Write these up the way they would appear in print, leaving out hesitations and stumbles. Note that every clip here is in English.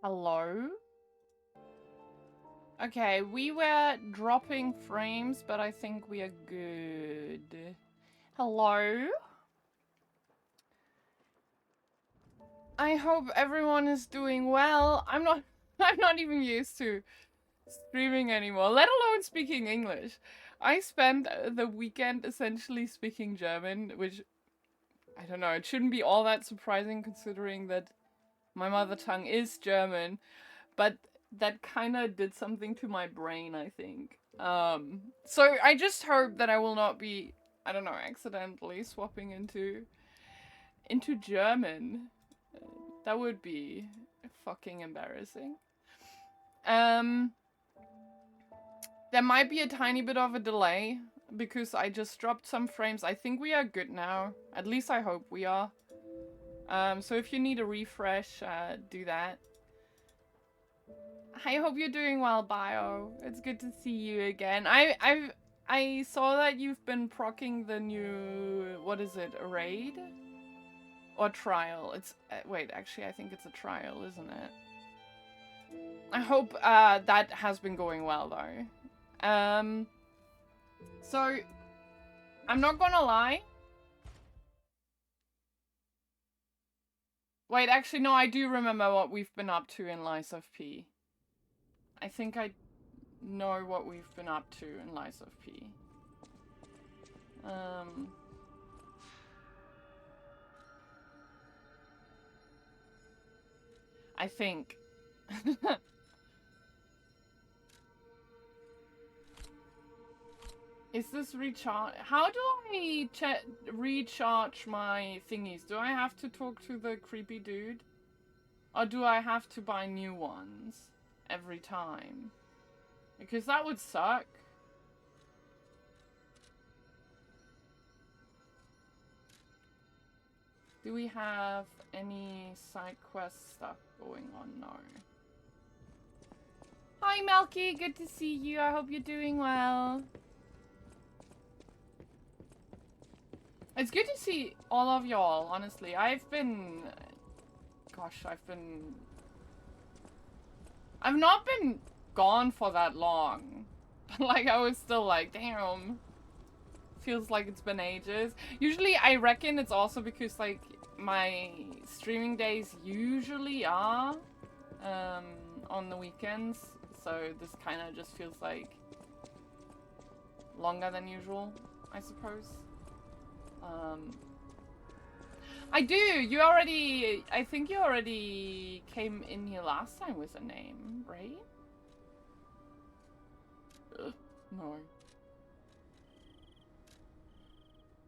Hello? Okay, we were dropping frames, but I think we are good. Hello? I hope everyone is doing well. I'm not even used to streaming anymore, let alone speaking English. I spent the weekend essentially speaking German, which, I don't know, it shouldn't be all that surprising considering that my mother tongue is German, but that kind of did something to my brain, I think. So I just hope that I will not be, I don't know, accidentally swapping into German. That would be fucking embarrassing. There might be a tiny bit of a delay because I just dropped some frames. I think we are good now. At least I hope we are. So if you need a refresh, do that. I hope you're doing well, Bio. It's good to see you again. I saw that you've been procking the new, what is it, a raid? Or trial? It's, wait, actually I think it's a trial, isn't it? I hope that has been going well though. So, I'm not gonna lie. Wait, actually no, I do remember what we've been up to in Lies of P. I think I know what we've been up to in Lies of P. I think. Is this recharge? How do I recharge my thingies? Do I have to talk to the creepy dude? Or do I have to buy new ones every time? Because that would suck. Do we have any side quest stuff going on? No. Hi Melky, good to see you. I hope you're doing well. It's good to see all of y'all, honestly. I've not been gone for that long. Like, I was still like, damn. Feels like it's been ages. Usually, I reckon it's also because, like, my streaming days usually are on the weekends. So this kind of just feels like longer than usual, I suppose. I do! I think you already came in here last time with a name, right? Ugh, no.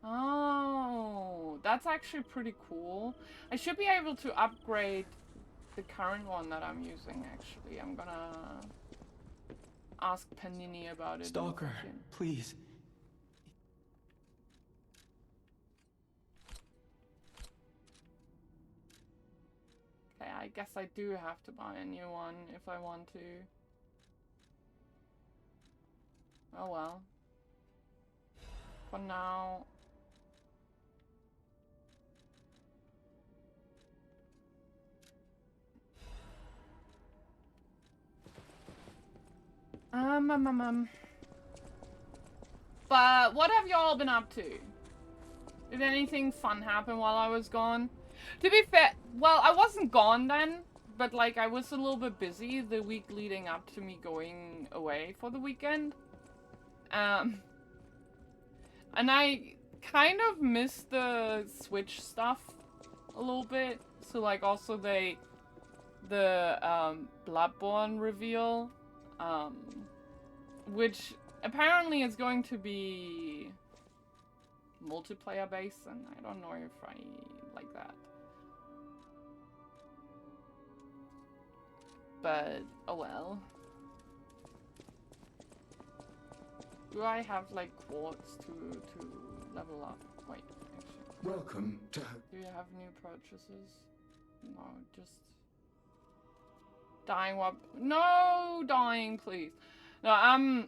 Oh, that's actually pretty cool. I should be able to upgrade the current one that I'm using, actually. I'm gonna ask Panini about it. Stalker, please. Okay, I guess I do have to buy a new one if I want to. Oh well. For now... But what have y'all been up to? Did anything fun happen while I was gone? To be fair, well, I wasn't gone then, but like I was a little bit busy the week leading up to me going away for the weekend. And I kind of missed the Switch stuff a little bit. So like also the Bloodborne reveal, which apparently is going to be multiplayer based, and I don't know if I like that. But oh well. Do I have like quartz to level up? Wait, actually. Welcome to... Do you have new purchases? No, just dying what? No, dying, please. No, I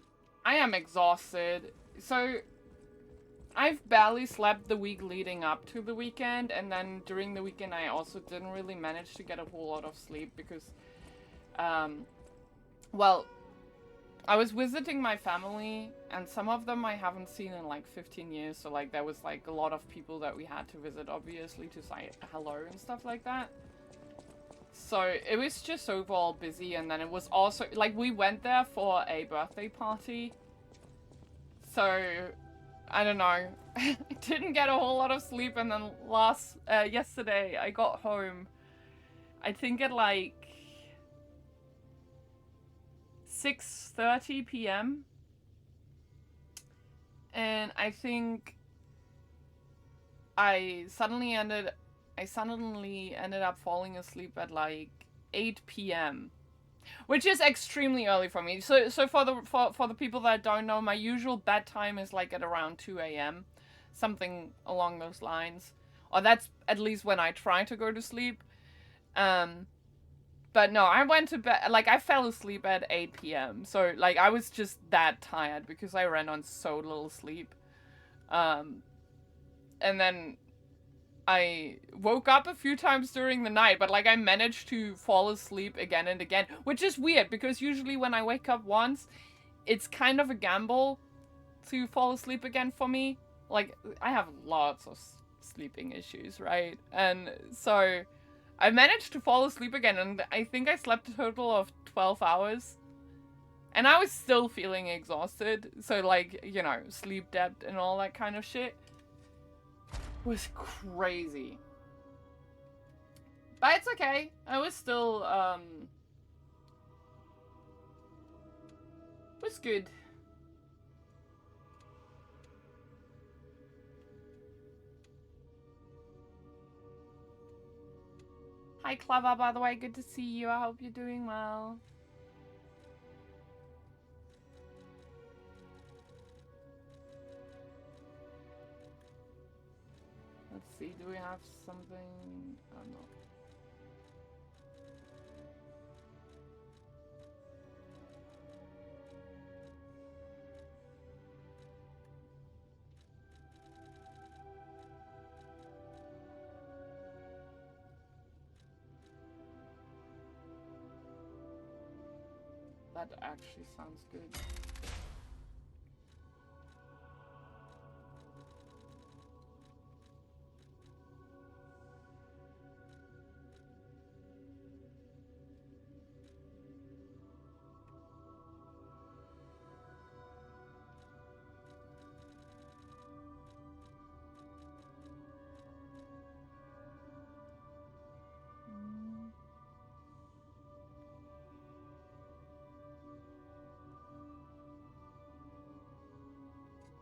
am exhausted. So I've barely slept the week leading up to the weekend, and then during the weekend I also didn't really manage to get a whole lot of sleep because well, I was visiting my family, and some of them I haven't seen in like 15 years, so like there was like a lot of people that we had to visit, obviously, to say hello and stuff like that. So it was just overall busy, and then it was also, like, we went there for a birthday party. So, I don't know. I didn't get a whole lot of sleep, and then yesterday I got home, I think at like 6:30 p.m. And I think I suddenly ended up falling asleep at like 8 p.m. Which is extremely early for me. So for the people that don't know, my usual bedtime is like at around 2 a.m. Something along those lines. Or that's at least when I try to go to sleep. But no, I went to bed, like, I fell asleep at 8 p.m. So, like, I was just that tired because I ran on so little sleep. And then I woke up a few times during the night, but, like, I managed to fall asleep again and again, which is weird because usually when I wake up once, it's kind of a gamble to fall asleep again for me. Like, I have lots of sleeping issues, right? And so I managed to fall asleep again, and I think I slept a total of 12 hours. And I was still feeling exhausted, so, like, you know, sleep debt and all that kind of shit was crazy. But it's okay. I was still, was good. Hi, Clever, by the way. Good to see you. I hope you're doing well. Let's see. Do we have something? Oh, no. That actually sounds good.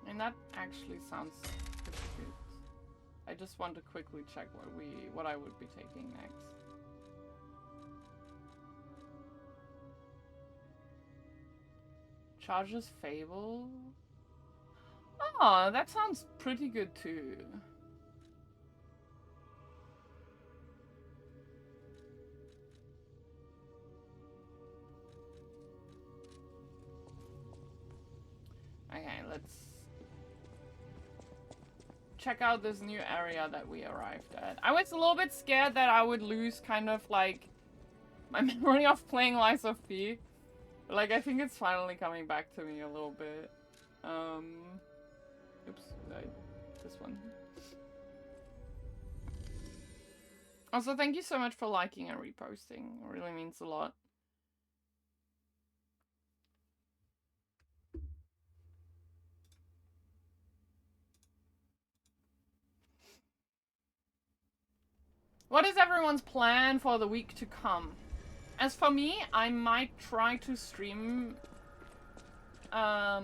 And that actually sounds pretty good. I just want to quickly check what I would be taking next. Charges Fable? Oh, that sounds pretty good too. Okay, let's check out this new area that we arrived at. I was a little bit scared that I would lose kind of like my memory of playing Lies of P. But like I think it's finally coming back to me a little bit. Oops, this one. Also, thank you so much for liking and reposting. It really means a lot. What is everyone's plan for the week to come? As for me, I might try to stream a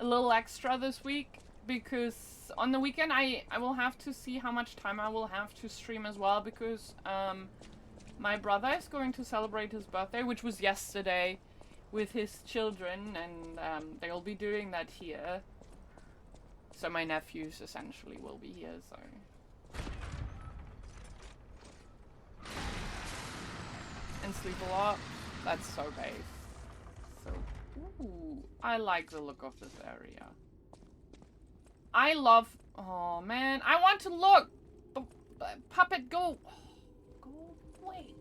little extra this week, because on the weekend I will have to see how much time I will have to stream as well, because my brother is going to celebrate his birthday, which was yesterday, with his children, and they'll be doing that here. So my nephews essentially will be here, so... And sleep a lot. That's so base. So, ooh, I like the look of this area. I love... Oh, man. I want to look! Puppet, go! Go away.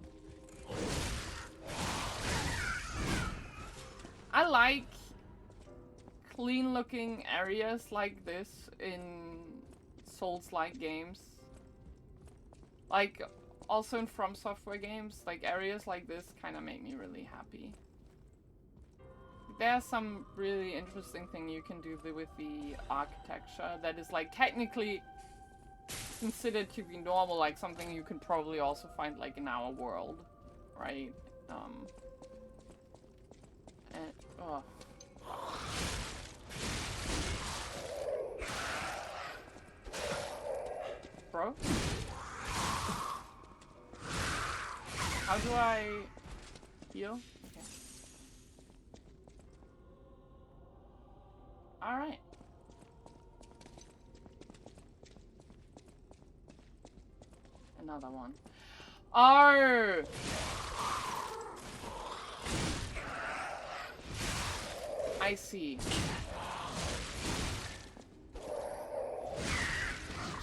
I like clean-looking areas like this in Souls-like games. Like, also in From Software games, like areas like this kind of make me really happy. There's some really interesting thing you can do with the architecture that is like technically considered to be normal, like something you can probably also find like in our world, right? And, oh. Bro? How do I heal? Okay. Alright. Another one. Oh! I see.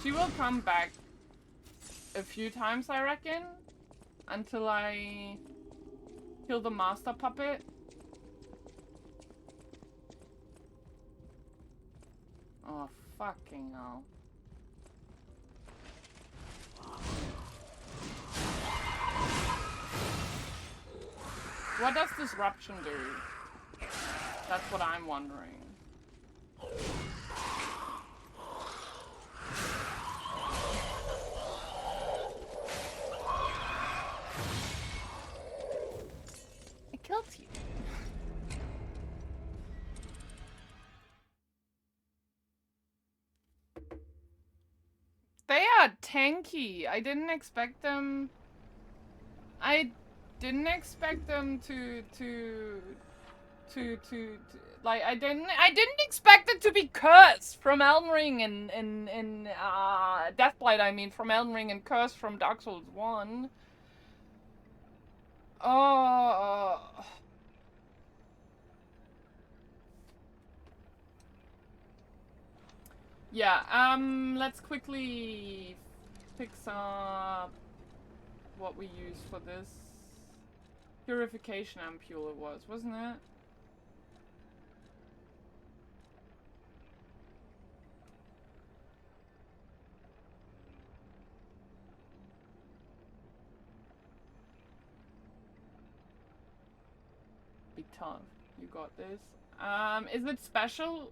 She will come back a few times, I reckon, until I kill the master puppet. Oh, fucking hell. What does disruption do? That's what I'm wondering. I killed you. They are tanky. I didn't expect them. I didn't expect them to like I didn't expect it to be cursed from Elden Ring and Deathblight, I mean, from Elden Ring, and cursed from Dark Souls 1. Oh. Yeah, let's quickly fix up what we use for this. Purification ampule it was, wasn't it? Be tough. You got this. Is it special?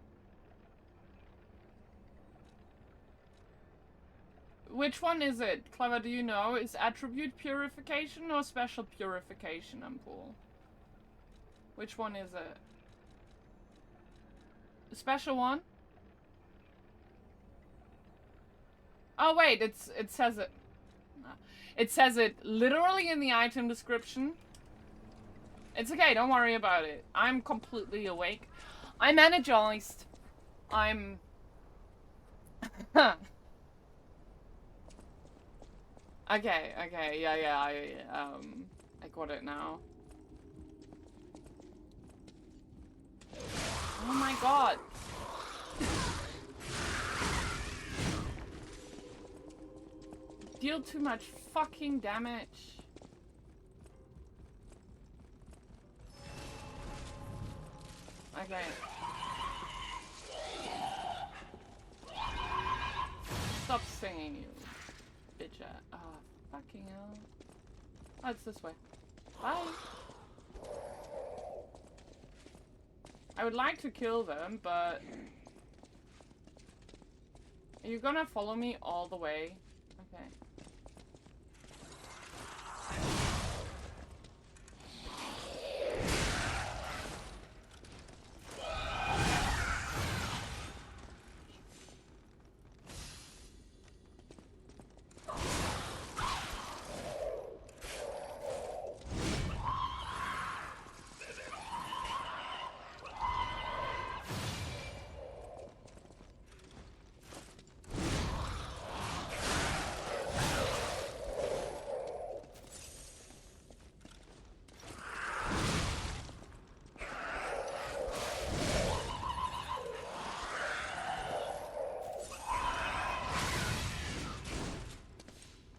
Which one is it? Clever, do you know? Is attribute purification or special purification ampule? Which one is it? The special one? Oh wait, it says it. It says it literally in the item description. It's okay, don't worry about it. I'm completely awake. I'm energized. I'm... Okay, yeah, I got it now. Oh my god. Deal too much fucking damage. Okay. Stop singing, you bitch. Oh, fucking hell. Oh, it's this way. Bye. I would like to kill them, but... Are you gonna follow me all the way? Okay.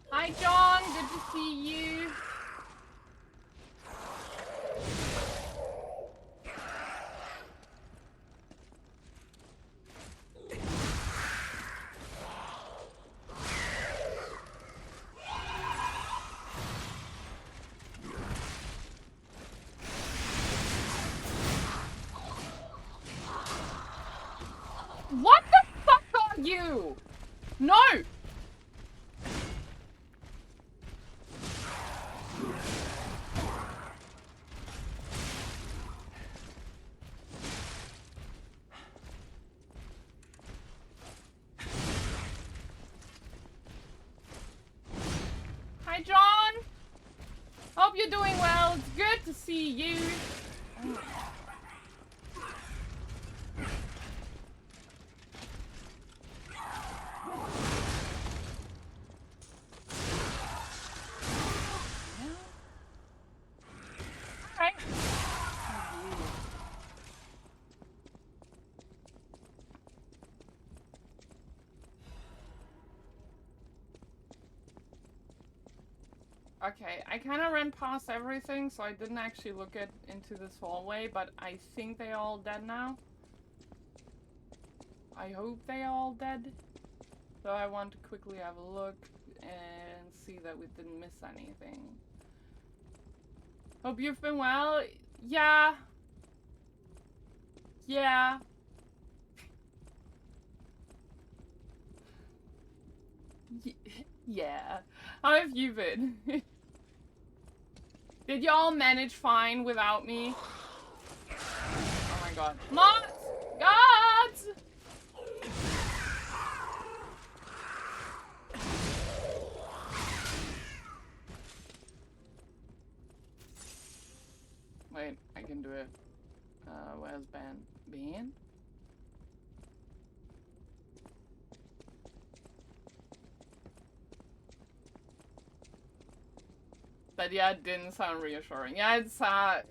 Hi John, good to see you. What the fuck are you? No! Hi, John! Hope you're doing well. It's good to see you. Hi. Okay, I kind of ran past everything, so I didn't actually look into this hallway, but I think they're all dead now. I hope they're all dead. So I want to quickly have a look and see that we didn't miss anything. Hope you've been well. Yeah. Yeah. Yeah. How have you been? Did y'all manage fine without me? Oh my god. Mods! Gods! Wait, I can do it. Where's Ben? Ben? But yeah, it didn't sound reassuring. Yeah, it's a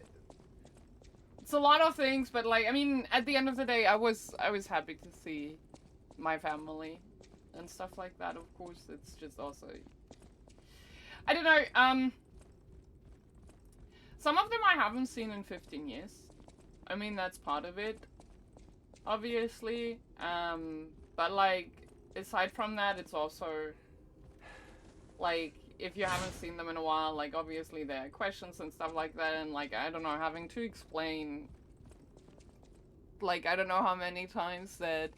lot of things, but like, I mean, at the end of the day, I was happy to see my family and stuff like that. Of course, it's just also, I don't know. Some of them I haven't seen in 15 years. I mean, that's part of it, obviously. But like, aside from that, it's also like, if you haven't seen them in a while, like, obviously there are questions and stuff like that, and like, I don't know, having to explain, like, I don't know how many times that,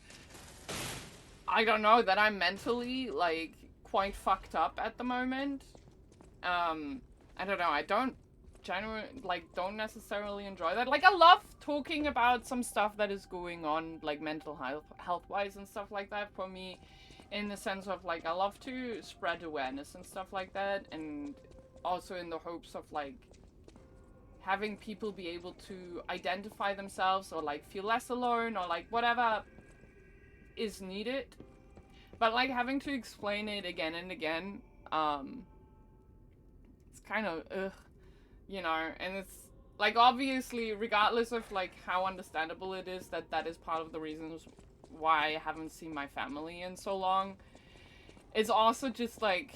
I don't know, that I'm mentally, like, quite fucked up at the moment. I don't know, I don't don't necessarily enjoy that. Like, I love talking about some stuff that is going on, like, mental health-wise and stuff like that for me. In the sense of, like, I love to spread awareness and stuff like that, and also in the hopes of, like, having people be able to identify themselves or, like, feel less alone or, like, whatever is needed. But, like, having to explain it again and again, it's kind of, ugh, you know, and it's, like, obviously, regardless of, like, how understandable it is that that is part of the reasons why I haven't seen my family in so long. It's also just like,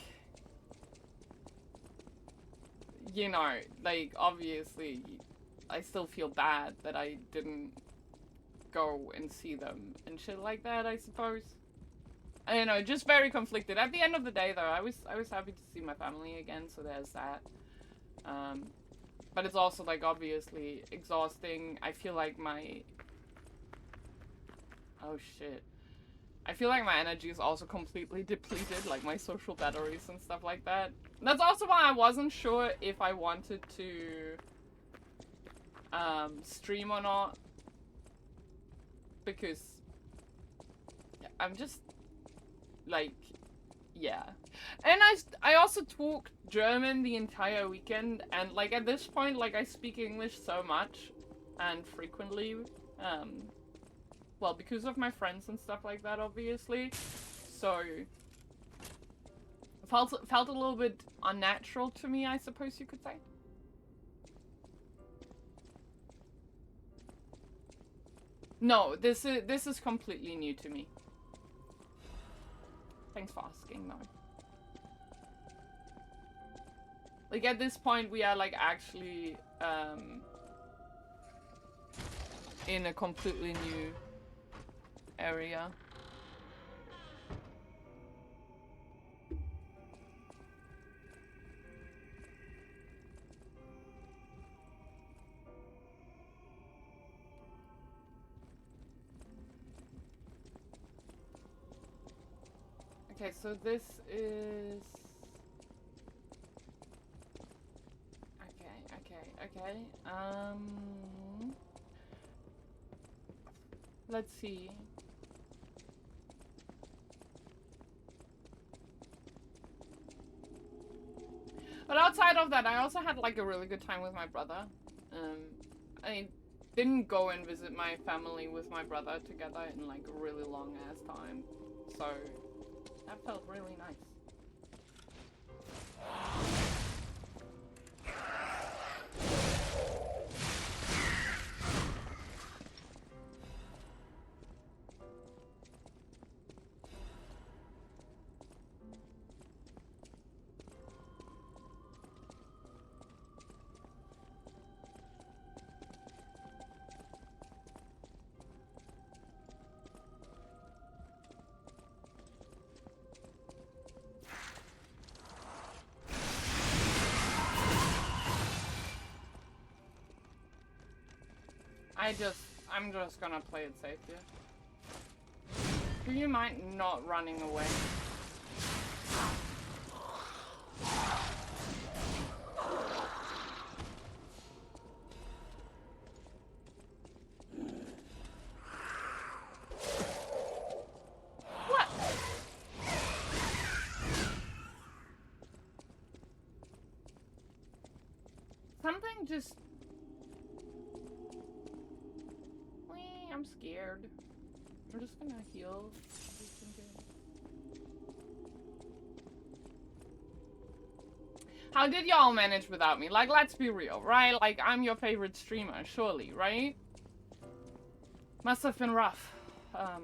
you know, like, obviously I still feel bad that I didn't go and see them and shit like that, I suppose. I don't know, just very conflicted. At the end of the day though, I was happy to see my family again, so there's that. But it's also, like, obviously exhausting. I feel like my, oh shit. I feel like my energy is also completely depleted, like my social batteries and stuff like that. And that's also why I wasn't sure if I wanted to stream or not. Because I'm just, like, yeah. And I also talk German the entire weekend, and, like, at this point, like, I speak English so much and frequently. Well, because of my friends and stuff like that, obviously. So, it felt a little bit unnatural to me, I suppose you could say. No, this is completely new to me. Thanks for asking, though. Like, at this point, we are, like, actually, in a completely new area. Okay, so this is... Okay. Let's see. But outside of that, I also had like a really good time with my brother. I didn't go and visit my family with my brother together in like a really long ass time. So that felt really nice. I'm just gonna play it safe here. Do you mind not running away? What? Something just... I'm scared. I'm just gonna heal. How did y'all manage without me? Like, let's be real, right? Like, I'm your favorite streamer, surely, right? Must have been rough, to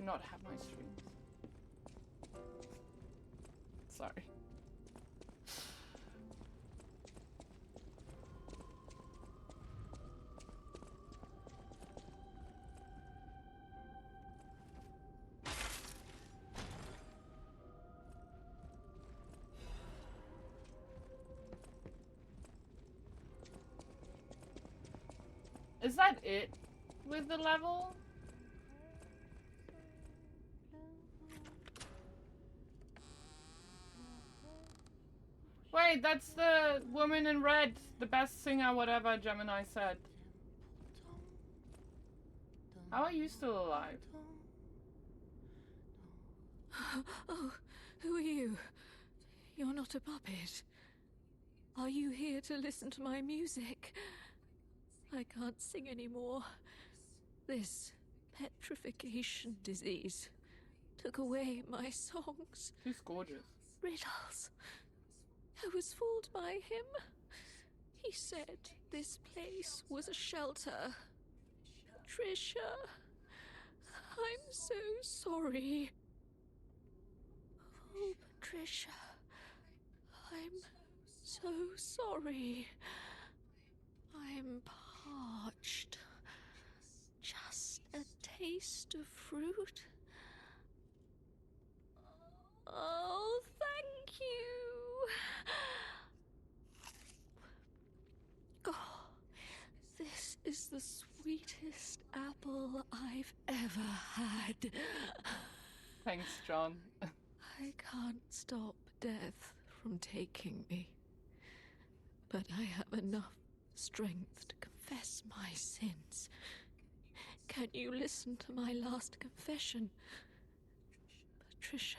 not have my streams. Sorry. Is that it with the level? Wait, that's the woman in red, the best singer, whatever Gemini said. How are you still alive? Oh, who are you? You're not a puppet. Are you here to listen to my music? I can't sing anymore. This petrification disease took away my songs. She's gorgeous. Riddles. I was fooled by him. He said this place was a shelter. Patricia, I'm so sorry. Oh, Patricia, I'm so sorry. I'm parched. Just a taste of fruit. Oh, thank you. Oh, this is the sweetest apple I've ever had. Thanks, John. I can't stop death from taking me, but I have enough strength to confess my sins. Can you listen to my last confession? Patricia,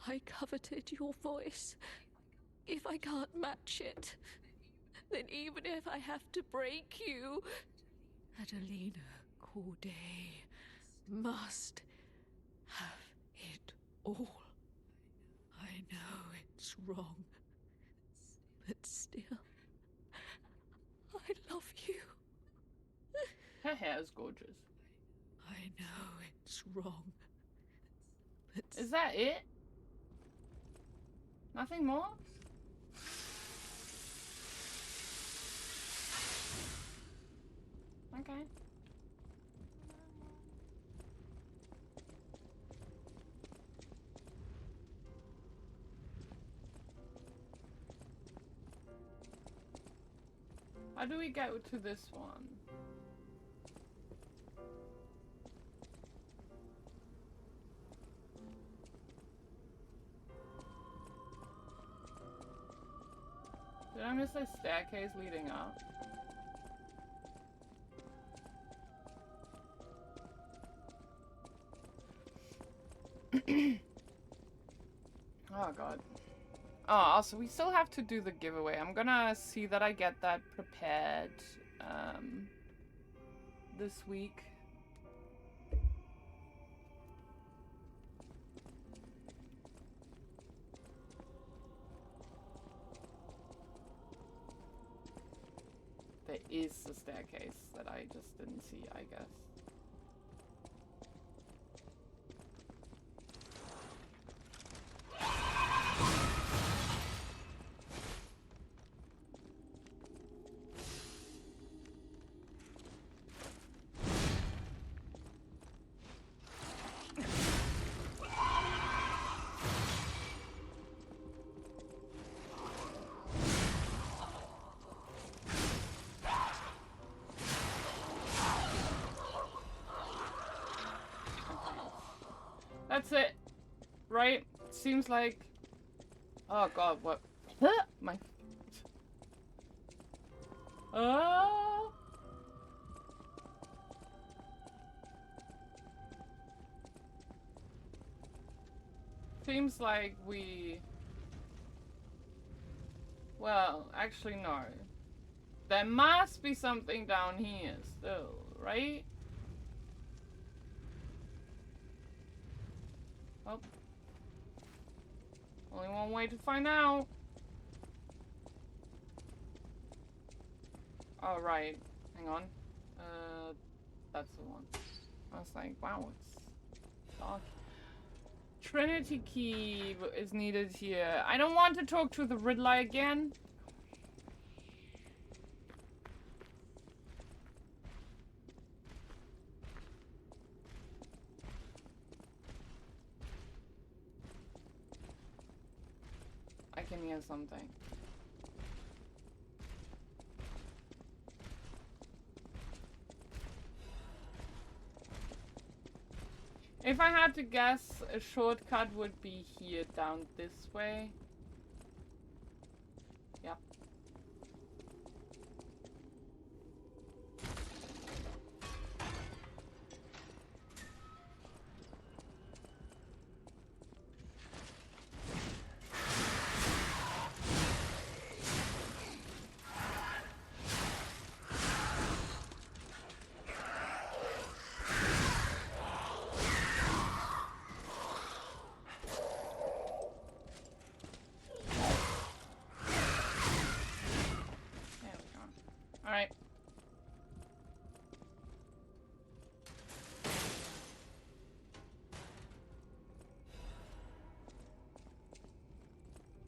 I coveted your voice. If I can't match it, then even if I have to break you, Adelina Corday must have it all. I know it's wrong, but still, I love you. Her hair is gorgeous. I know it's wrong, but Is that it? Nothing more? Okay. How do we get to this one? Did I miss a staircase leading up? Oh god. Oh, also we still have to do the giveaway. I'm gonna see that I get that prepared this week. There is a staircase that I just didn't see, I guess. That's it, right? Seems like... Oh god, what? My... Oh! Seems like we... Well, actually no. There must be something down here still, right? Oh. Only one way to find out. Oh, right. Hang on. That's the one. I was like, wow, it's dark. Trinity key is needed here. I don't want to talk to the Riddler again. I can hear something. If I had to guess, a shortcut would be here down this way. Yep. Alright.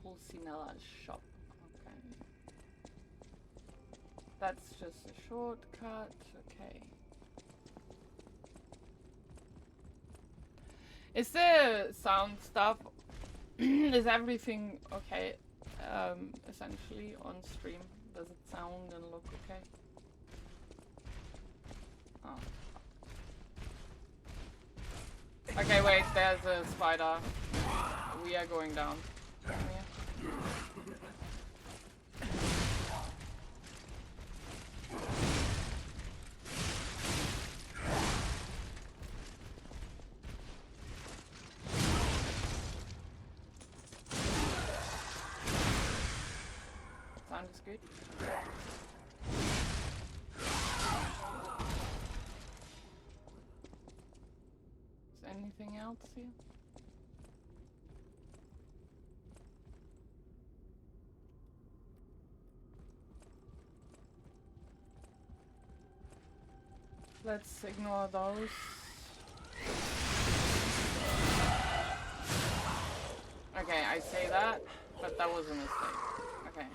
Pulcinella's shop. Okay. That's just a shortcut. Okay. Is the sound stuff... is everything okay? Essentially on stream? Does it sound and look okay? Oh. Okay, wait, there's a spider. We are going down. Yeah. Sound is good. Is there anything else here? Let's ignore those. Okay, I say that, but that was a mistake. Okay.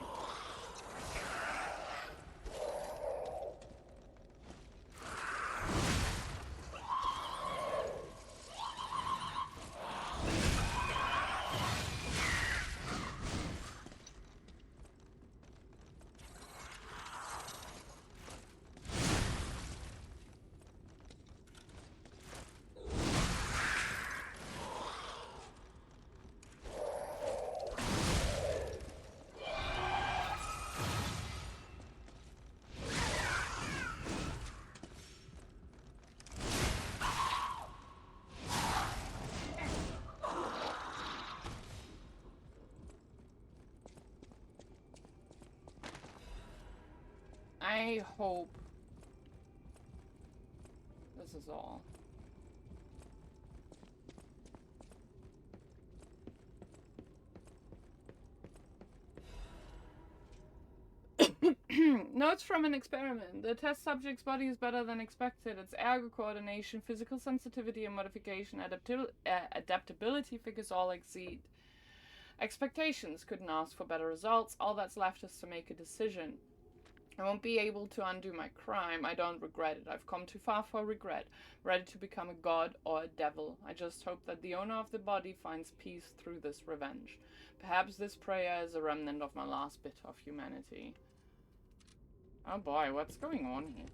I hope this is all. Notes from an experiment. The test subject's body is better than expected. Its ergo coordination, physical sensitivity and modification, adaptability figures all exceed expectations. Couldn't ask for better results. All that's left is to make a decision. I won't be able to undo my crime. I don't regret it. I've come too far for regret. Ready to become a god or a devil. I just hope that the owner of the body finds peace through this revenge. Perhaps this prayer is a remnant of my last bit of humanity. Oh boy, what's going on here?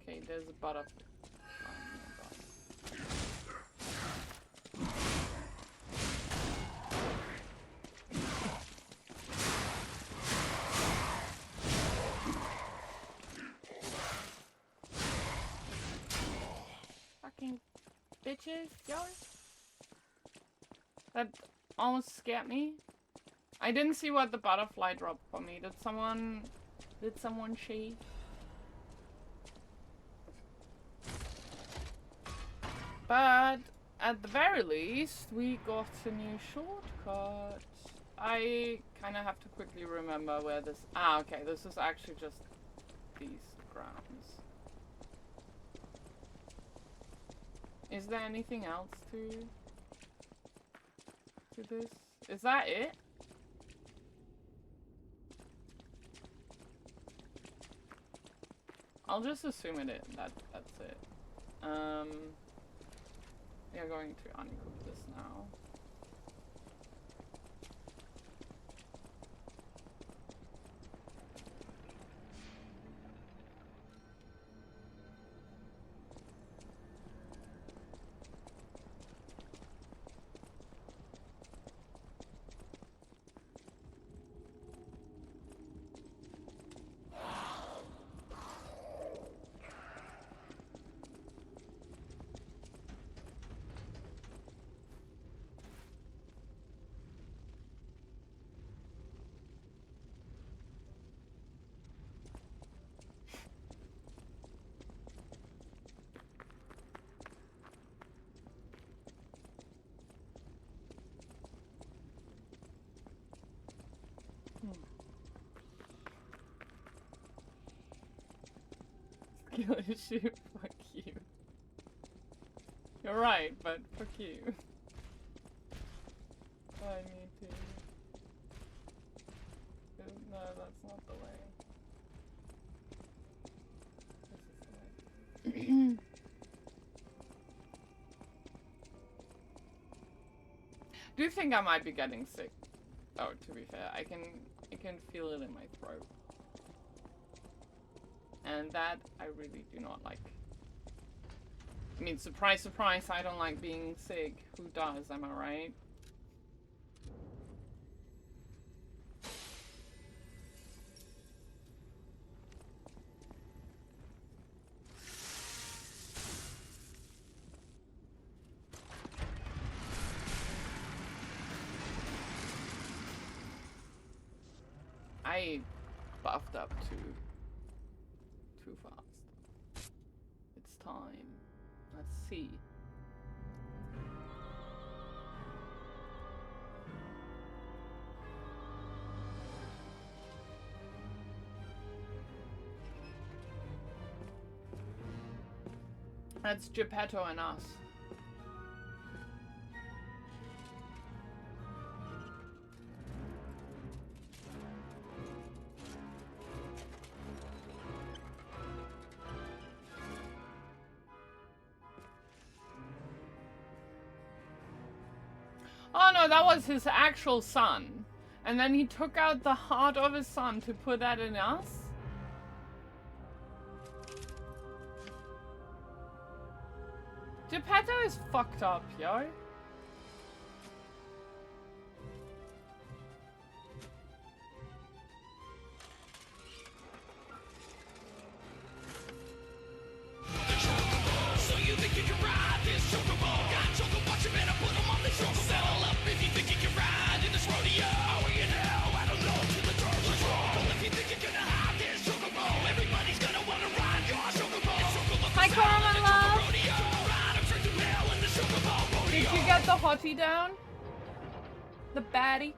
Okay, there's a butterfly. Fucking bitches, yo. That almost scared me. I didn't see what the butterfly dropped for me. Did someone cheat? But at the very least, we got a new shortcut. I kind of have to quickly remember where this... Ah, okay, this is actually just these grounds. Is there anything else to this? Is that it? I'll just assume that's it. We are going to uncook this now. Skill issue, fuck you. You're right, but fuck you. I need to... No, that's not the way. This is the way. Do you think I might be getting sick? Oh, to be fair, I can feel it in my throat. And that I really do not like. I mean, surprise, surprise, I don't like being sick. Who does, am I right? I buffed up too fast. It's time. Let's see. That's Geppetto and us. Oh no, that was his actual son. And then he took out the heart of his son to put that in us? Geppetto is fucked up, yo. So you think you can ride this chocobo? Got chocobo, you better put them on the chocobo. Settle up if you think you can ride in this rodeo. Oh, you know, I don't know till the doors are roll. If you think you're gonna hide this chocobo, everybody's gonna wanna ride your chocobo. Hi, Carmen, love. Did you get the hottie down? The baddie?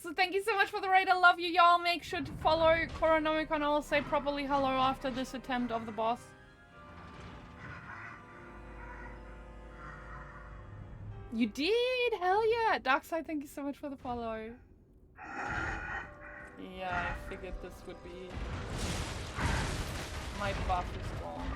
So thank you so much for the raid. I love you, y'all. Make sure to follow Coronomicon. I'll say properly hello after this attempt of the boss. You did? Hell yeah. Darkside, thank you so much for the follow. Yeah, I figured this would be... My buff is gone.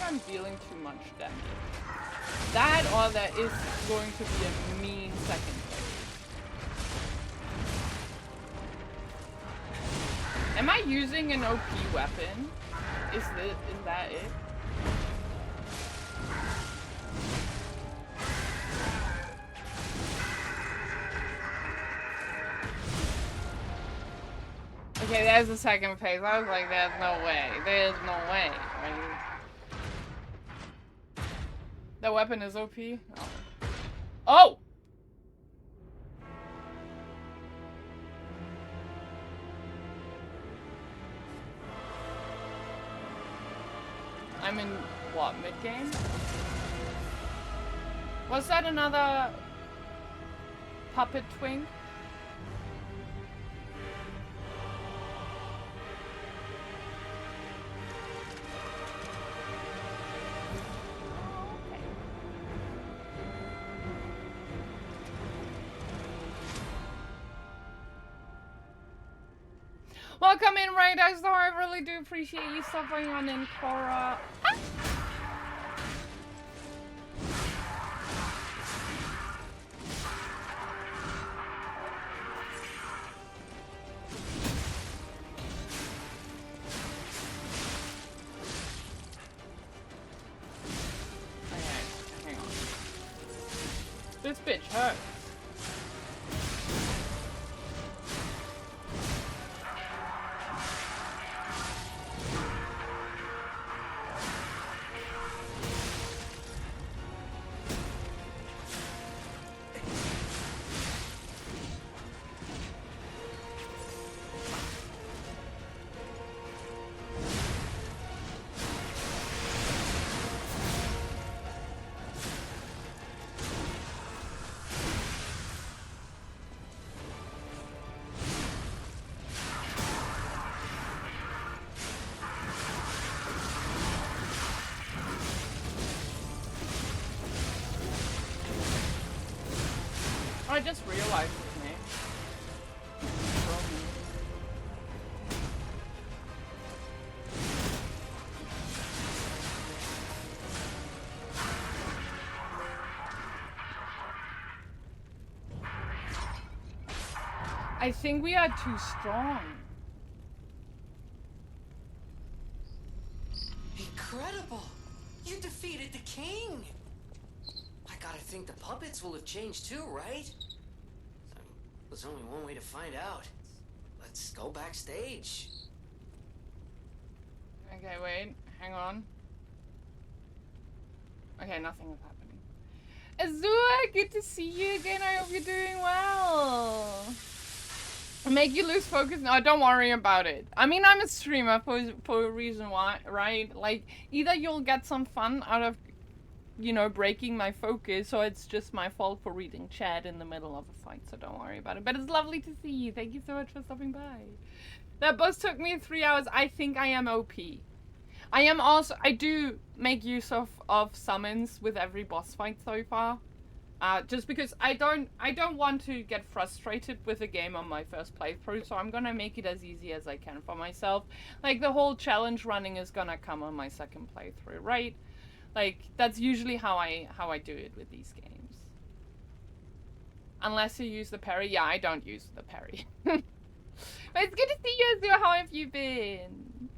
I'm dealing too much damage. That or there is going to be a mean second phase. Am I using an OP weapon? Is that it? Okay, there's the second phase. I was like, there's no way. There's no way. Right? That weapon is OP? Oh. Oh! I'm in, what, mid-game? Was that another puppet twink? Welcome in, Raiders, though I really do appreciate you stopping on in, Cora. Ah! Okay, hang on. This bitch hurts. I just realized his name. I think we are too strong. Incredible! You defeated the king! I gotta think the puppets will have changed too, right? There's only one way to find out. Let's go backstage. Okay, wait. Hang on. Okay, nothing is happening. Azua, good to see you again. I hope you're doing well. Make you lose focus? No, don't worry about it. I mean, I'm a streamer for a reason why, right? Like, either you'll get some fun out of, you know, breaking my focus, or it's just my fault for reading chat in the middle of a fight, so don't worry about it. But it's lovely to see you. Thank you so much for stopping by. That boss took me 3 hours. I think I am OP. I am also, I do make use of summons with every boss fight so far. Just because I don't want to get frustrated with the game on my first playthrough, so I'm gonna make it as easy as I can for myself. Like, the whole challenge running is gonna come on my second playthrough, right? Like, that's usually how I do it with these games. Unless you use the parry. Yeah, I don't use the parry. But it's good to see you, Azure. How have you been?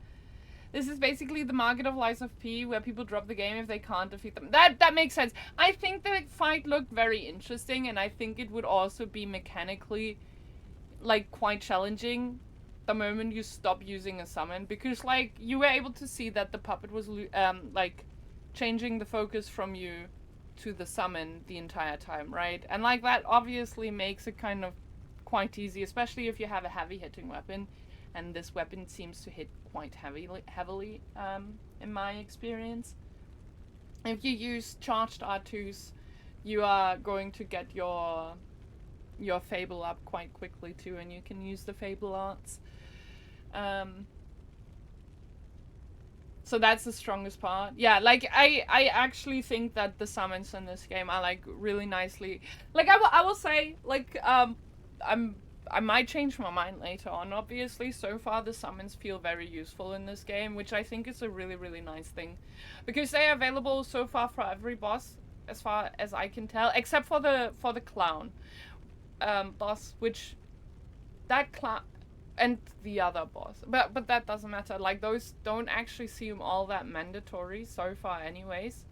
This is basically the market of Lies of P, where people drop the game if they can't defeat them. That makes sense. I think the fight looked very interesting, and I think it would also be mechanically, like, quite challenging the moment you stop using a summon, because, like, you were able to see that the puppet was like changing the focus from you to the summon the entire time, right? And like, that obviously makes it kind of quite easy, especially if you have a heavy hitting weapon, and this weapon seems to hit quite heavily in my experience. If you use charged R2s, you are going to get your Fable up quite quickly too, and you can use the Fable arts. So that's the strongest part. Yeah, like, I actually think that the summons in this game are, like, really nicely. Like, I will say, like, I might change my mind later on, obviously. So far, the summons feel very useful in this game, which I think is a really, really nice thing. Because they are available so far for every boss, as far as I can tell, except for the clown boss, which that clown and the other boss. But that doesn't matter. Like, those don't actually seem all that mandatory so far anyways.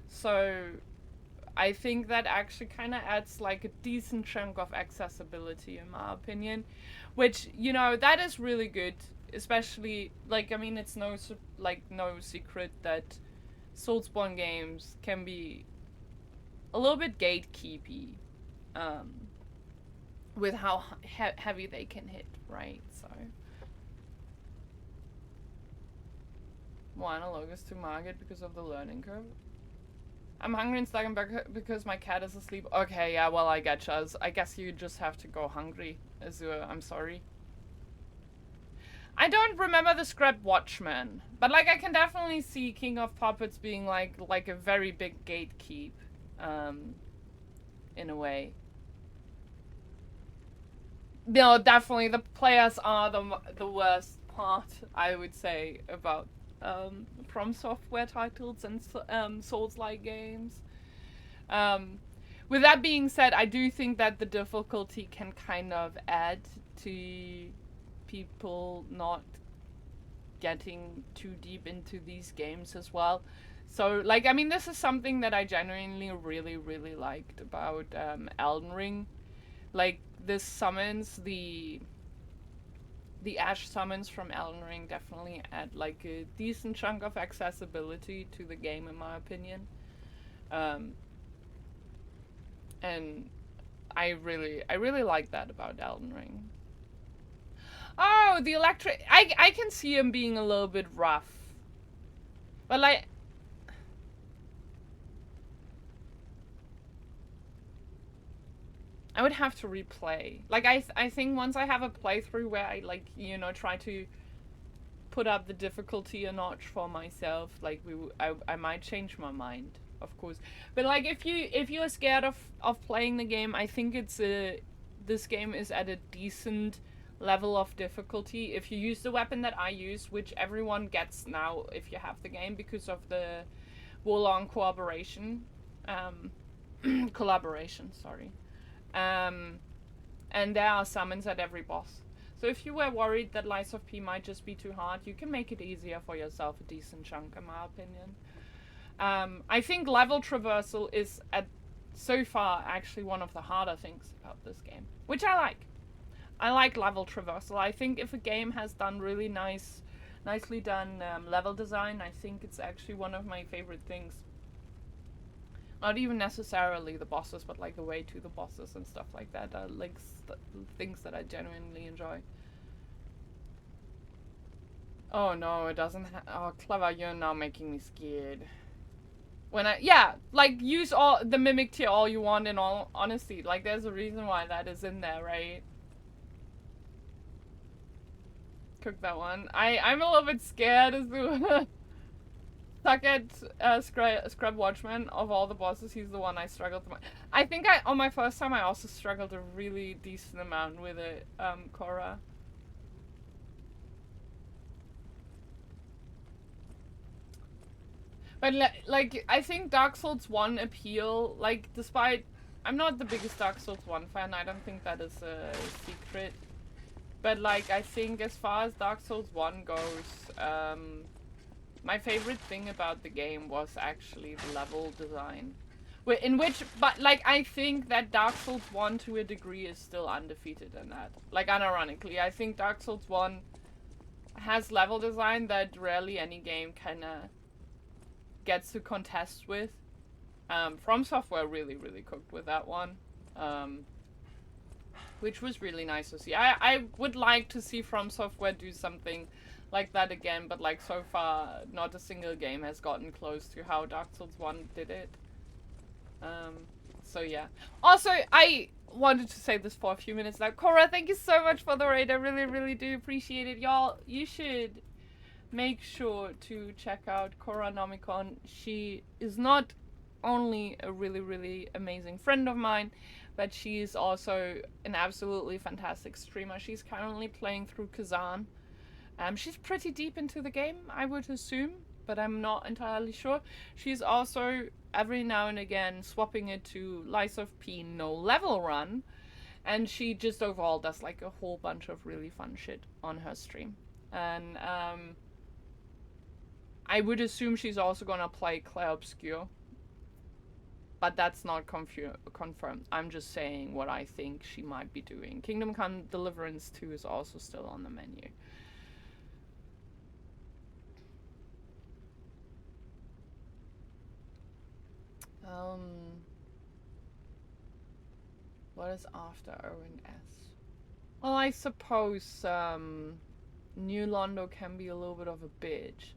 So I think that actually kind of adds, like, a decent chunk of accessibility, in my opinion, which, you know, that is really good. Especially, like, I mean, it's no secret that Soulsborne games can be a little bit gatekeepy, with how heavy they can hit, right? So, more analogous to Margit because of the learning curve. I'm hungry and stuck in bed because my cat is asleep. Okay, yeah, well, I get you. I guess you just have to go hungry, Azure. I'm sorry. I don't remember the script Watchmen, but, like, I can definitely see King of Puppets being like a very big gatekeep, in a way. No, definitely the players are the worst part, I would say, about From Software titles and Souls-like games. With that being said, I do think that the difficulty can kind of add to people not getting too deep into these games as well. So, like, I mean, this is something that I genuinely really, really liked about Elden Ring. Like, this summons, the Ash summons from Elden Ring definitely add, like, a decent chunk of accessibility to the game, in my opinion. And I really like that about Elden Ring. Oh, the electric... I can see him being a little bit rough. But, like... I would have to replay. Like, I think once I have a playthrough where I, like, you know, try to put up the difficulty a notch for myself, like, I might change my mind, of course. But, like, if you're scared of playing the game, I think this game is at a decent level of difficulty. If you use the weapon that I use, which everyone gets now if you have the game because of the Wolong collaboration, sorry. And there are summons at every boss. So if you were worried that Lies of P might just be too hard, you can make it easier for yourself, a decent chunk, in my opinion. I think level traversal is, so far, actually one of the harder things about this game, which I like. I like level traversal. I think if a game has done really nicely done level design, I think it's actually one of my favorite things. Not even necessarily the bosses, but, like, the way to the bosses and stuff like that are, like, things that I genuinely enjoy. Oh no, it doesn't oh, Clever, you're now making me scared. Yeah, like, use all the mimic tier all you want, in all honesty. Like, there's a reason why that is in there, right? Cook that one. I'm a little bit scared as well. suck at Scrub Watchman. Of all the bosses, he's the one I struggled the most. I think on my first time I also struggled a really decent amount with it, Korra. But like, I think Dark Souls 1 appeal, like, despite I'm not the biggest Dark Souls 1 fan, I don't think that is a secret. But like, I think as far as Dark Souls 1 goes, my favorite thing about the game was actually the level design. But like, I think that Dark Souls 1 to a degree is still undefeated in that. Like, unironically, I think Dark Souls 1 has level design that rarely any game kinda gets to contest with. From Software really cooked with that one. Which was really nice to see. I would like to see From Software do something like that again, but like so far not a single game has gotten close to how Dark Souls 1 did it. So yeah. Also, I wanted to say this for a few minutes now. Korra, thank you so much for the raid. I really do appreciate it. Y'all, you should make sure to check out Korranomicon. She is not only a really amazing friend of mine, but she is also an absolutely fantastic streamer. She's currently playing through Kazan. She's pretty deep into the game, I would assume, but I'm not entirely sure. She's also every now and again swapping it to Lies of P no level run, and she just overall does like a whole bunch of really fun shit on her stream. And I would assume she's also gonna play Clair Obscure, but that's not confirmed. I'm just saying what I think she might be doing. Kingdom Come Deliverance 2 is also still on the menu. What is after O and S? Well, I suppose New Londo can be a little bit of a bitch,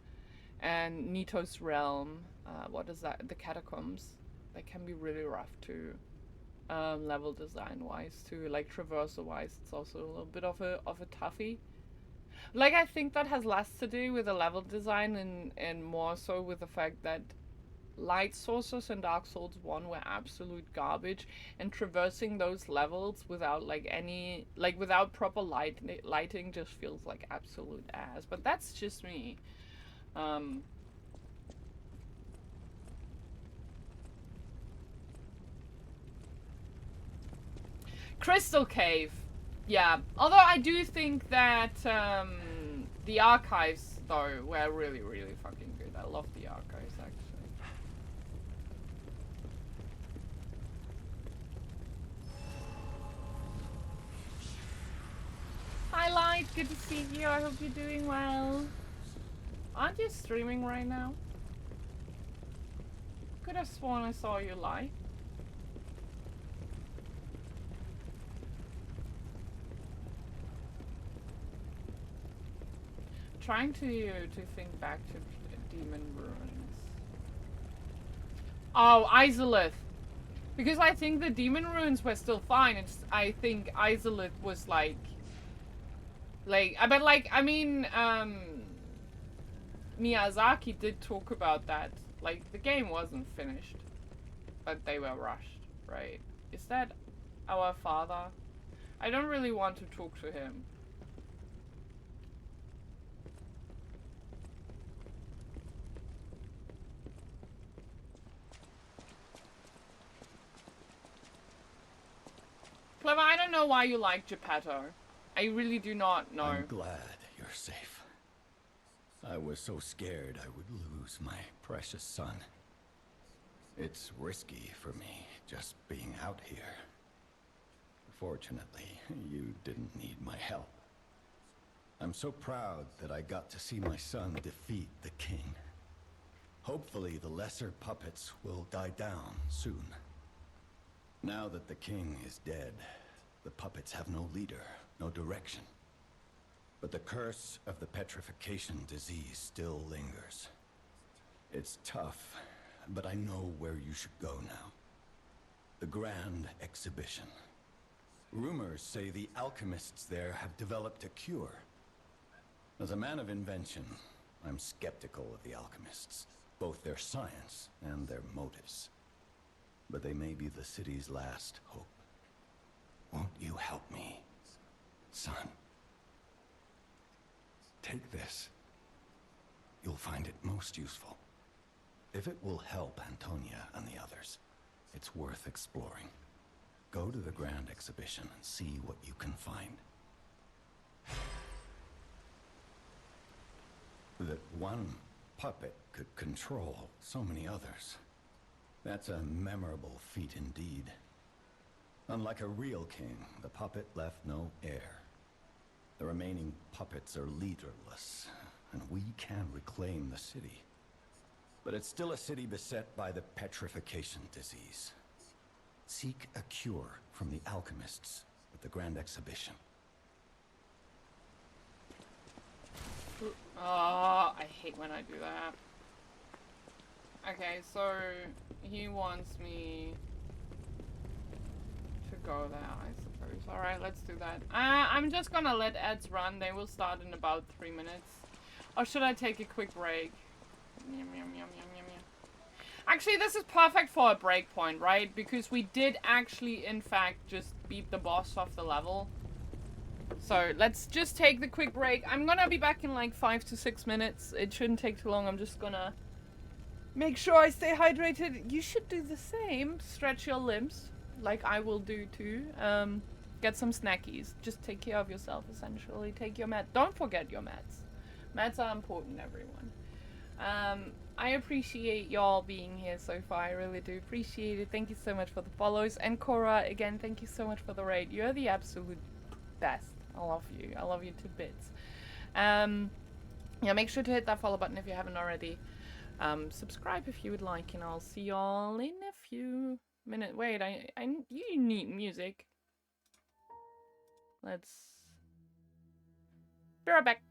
and Nito's Realm, what is that? The Catacombs. That can be really rough too, level design wise too. Like traversal wise, it's also a little bit of a toughie. Like, I think that has less to do with the level design and more so with the fact that light sources in Dark Souls 1 were absolute garbage, and traversing those levels without without proper lighting just feels like absolute ass. But that's just me. Crystal Cave. Yeah. Although I do think that the archives though were really fucking good. I love the archives actually. Hi Light, good to see you. I hope you're doing well. Aren't you streaming right now? Could have sworn I saw you live. Trying to think back to Demon Ruins. Oh, Izalith. Because I think the Demon Ruins were still fine. I think Izalith was like, but like, I mean, Miyazaki did talk about that. Like, the game wasn't finished, but they were rushed, right? Is that our father? I don't really want to talk to him. Clever, I don't know why you like Geppetto. I really do not know. I'm glad you're safe. I was so scared I would lose my precious son. It's risky for me just being out here. Fortunately, you didn't need my help. I'm so proud that I got to see my son defeat the king. Hopefully the lesser puppets will die down soon. Now that the king is dead, the puppets have no leader, no direction. But the curse of the petrification disease still lingers. It's tough, but I know where you should go now. The Grand Exhibition. Rumors say the alchemists there have developed a cure. As a man of invention, I'm skeptical of the alchemists. both their science and their motives. But they may be the city's last hope. Won't you help me, son? Take this. You'll find it most useful. If it will help Antonia and the others, it's worth exploring. Go to the Grand Exhibition and see what you can find. That one puppet could control so many others. That's a memorable feat indeed. Unlike a real king, the puppet left no heir. The remaining puppets are leaderless, and we can reclaim the city. But it's still a city beset by the petrification disease. Seek a cure from the alchemists at the Grand Exhibition. Oh, I hate when I do that. Okay, so he wants me to go there, I suppose. Alright, let's do that. I'm just gonna let ads run. They will start in about 3 minutes. Or should I take a quick break? Actually, this is perfect for a breakpoint, right? Because we did actually, in fact, just beat the boss off the level. So let's just take the quick break. I'm gonna be back in like 5 to 6 minutes. It shouldn't take too long. I'm just gonna make sure I stay hydrated. You should do the same. Stretch your limbs, like I will do too. Get some snackies. Just take care of yourself, essentially. Take your meds. Don't forget your meds. Meds are important, everyone. I appreciate y'all being here so far. I really do appreciate it. Thank you so much for the follows. And Cora, again, thank you so much for the raid. You're the absolute best. I love you. I love you to bits. Yeah, make sure to hit that follow button if you haven't already. Subscribe if you would like, and I'll see y'all in a few minutes. Wait, you need music. Let's be right back.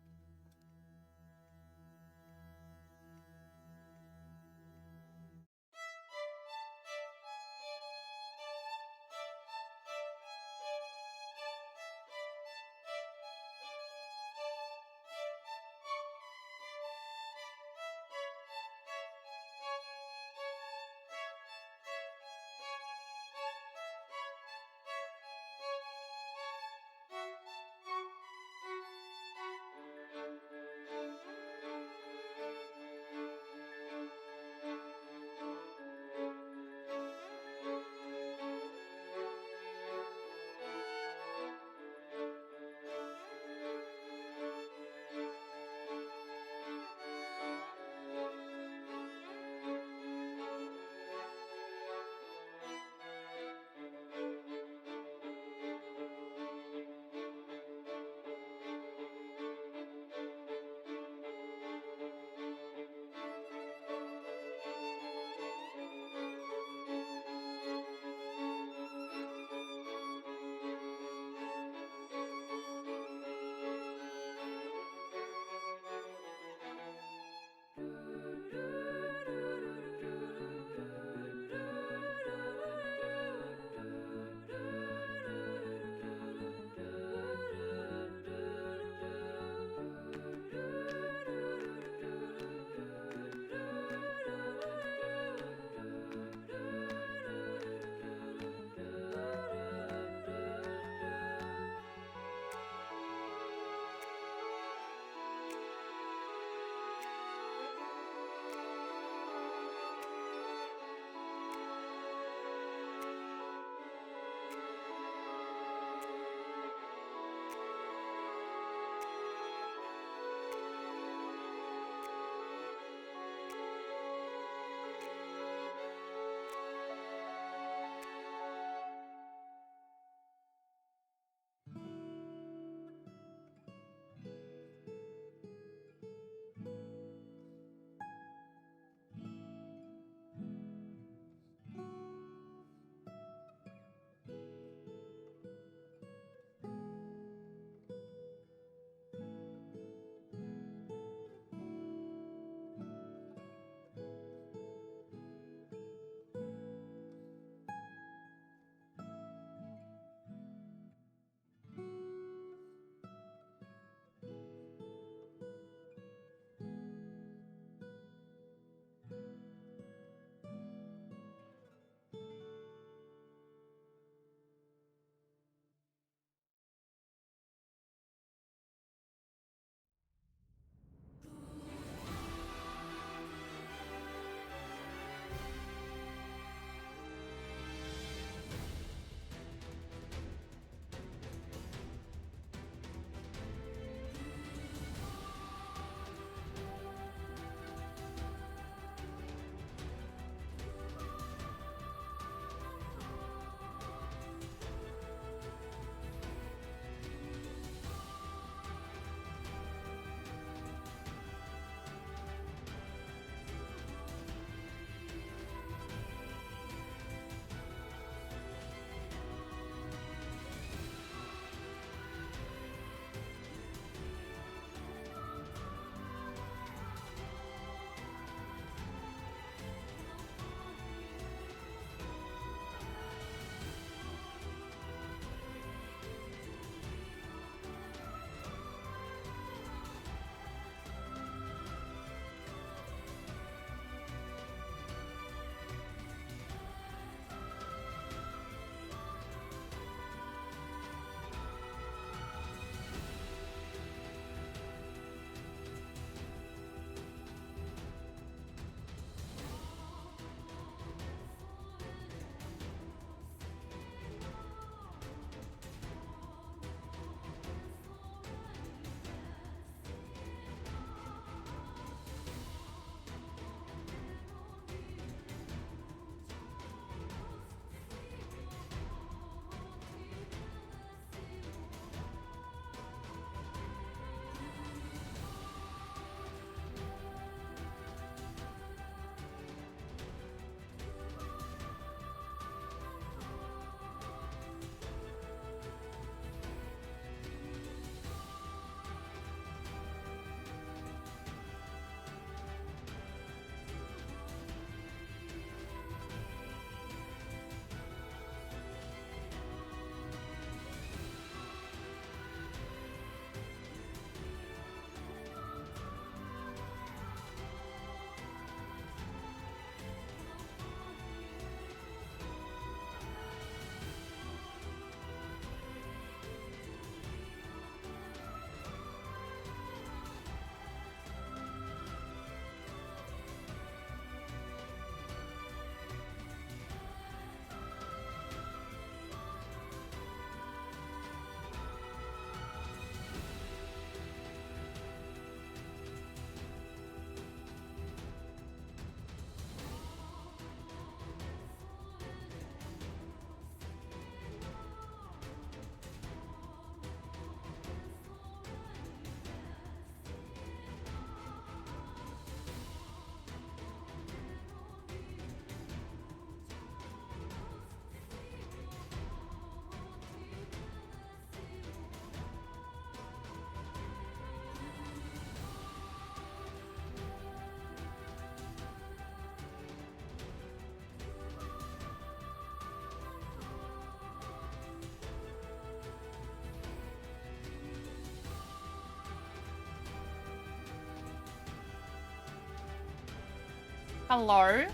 Hello?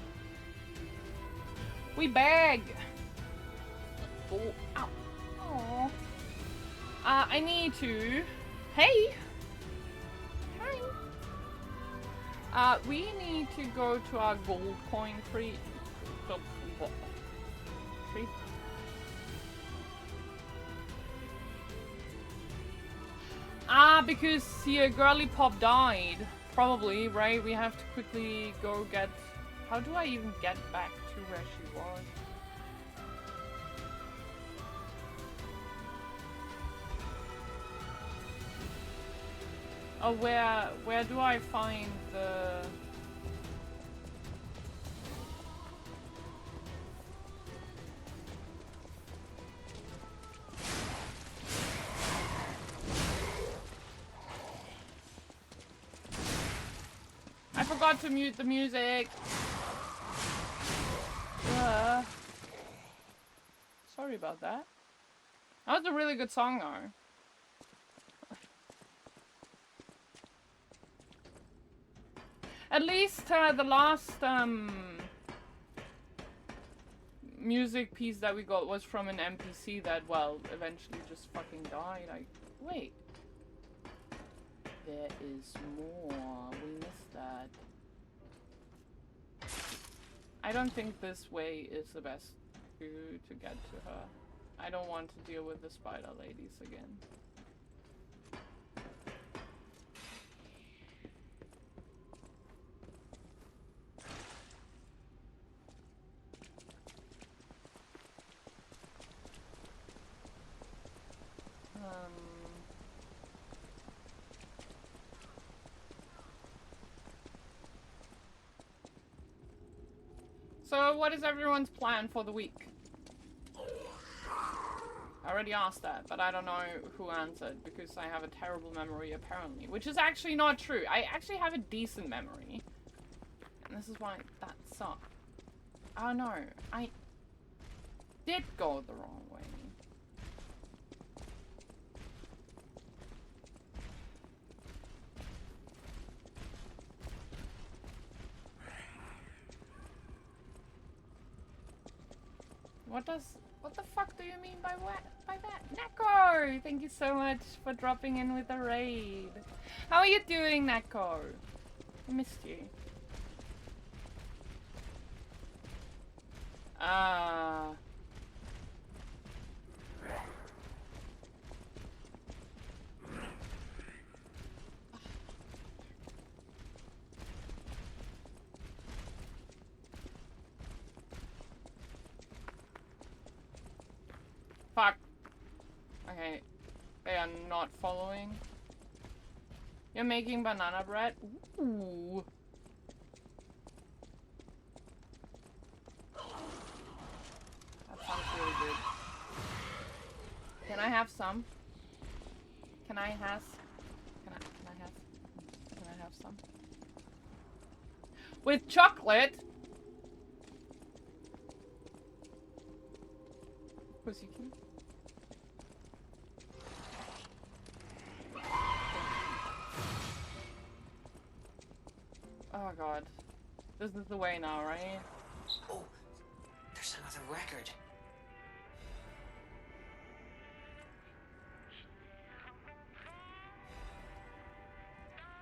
We beg. Oh, ow. Aw. I need to... Hey! Hi! We need to go to our gold coin tree. Tree? Because yeah, Girly Pop died. Probably, right? We have to quickly go get... How do I even get back to where she was? Oh, where do I find the... I forgot to mute the music. Sorry about that. That was a really good song though. At least the last music piece that we got was from an NPC that, well, eventually just fucking died. Wait. There is more. We missed that. I don't think this way is the best to get to her. I don't want to deal with the spider ladies again. So what is everyone's plan for the week? I already asked that, but I don't know who answered because I have a terrible memory apparently, which is actually not true. I actually have a decent memory. And this is why that sucked. Oh no, I did go the wrong way. What the fuck do you mean by that? Neko! Thank you so much for dropping in with a raid. How are you doing, Neko? I missed you. Fuck. Okay. They are not following. You're making banana bread? Ooh. That sounds really good. Can I have some? Can I have some? With chocolate? Pussy can. Oh god. This is the way now, right? Oh, there's another record.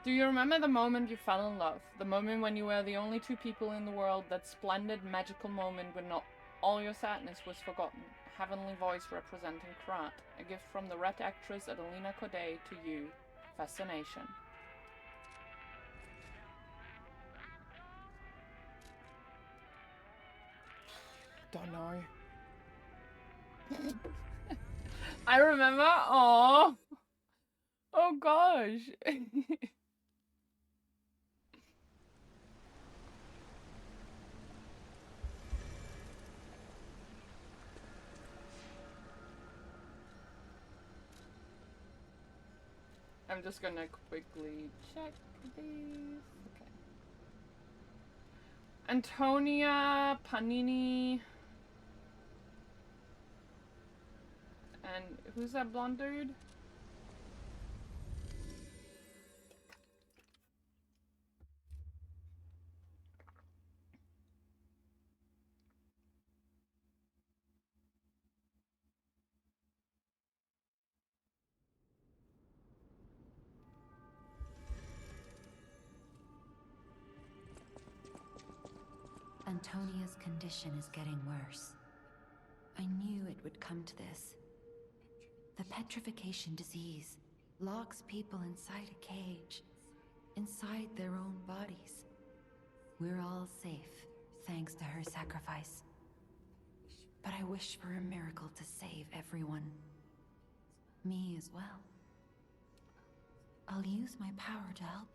Do you remember the moment you fell in love? The moment when you were the only two people in the world, that splendid, magical moment when not all your sadness was forgotten. Heavenly voice representing Krat. A gift from the red actress Adelina Corday to you. Fascination. Don't know. I remember. Oh. Oh gosh. I'm just gonna quickly check these. Okay. Antonia Panini. And who's that blonde dude? Antonia's condition is getting worse. I knew it would come to this. The petrification disease locks people inside a cage, inside their own bodies. We're all safe, thanks to her sacrifice. But I wish for a miracle to save everyone. Me as well. I'll use my power to help.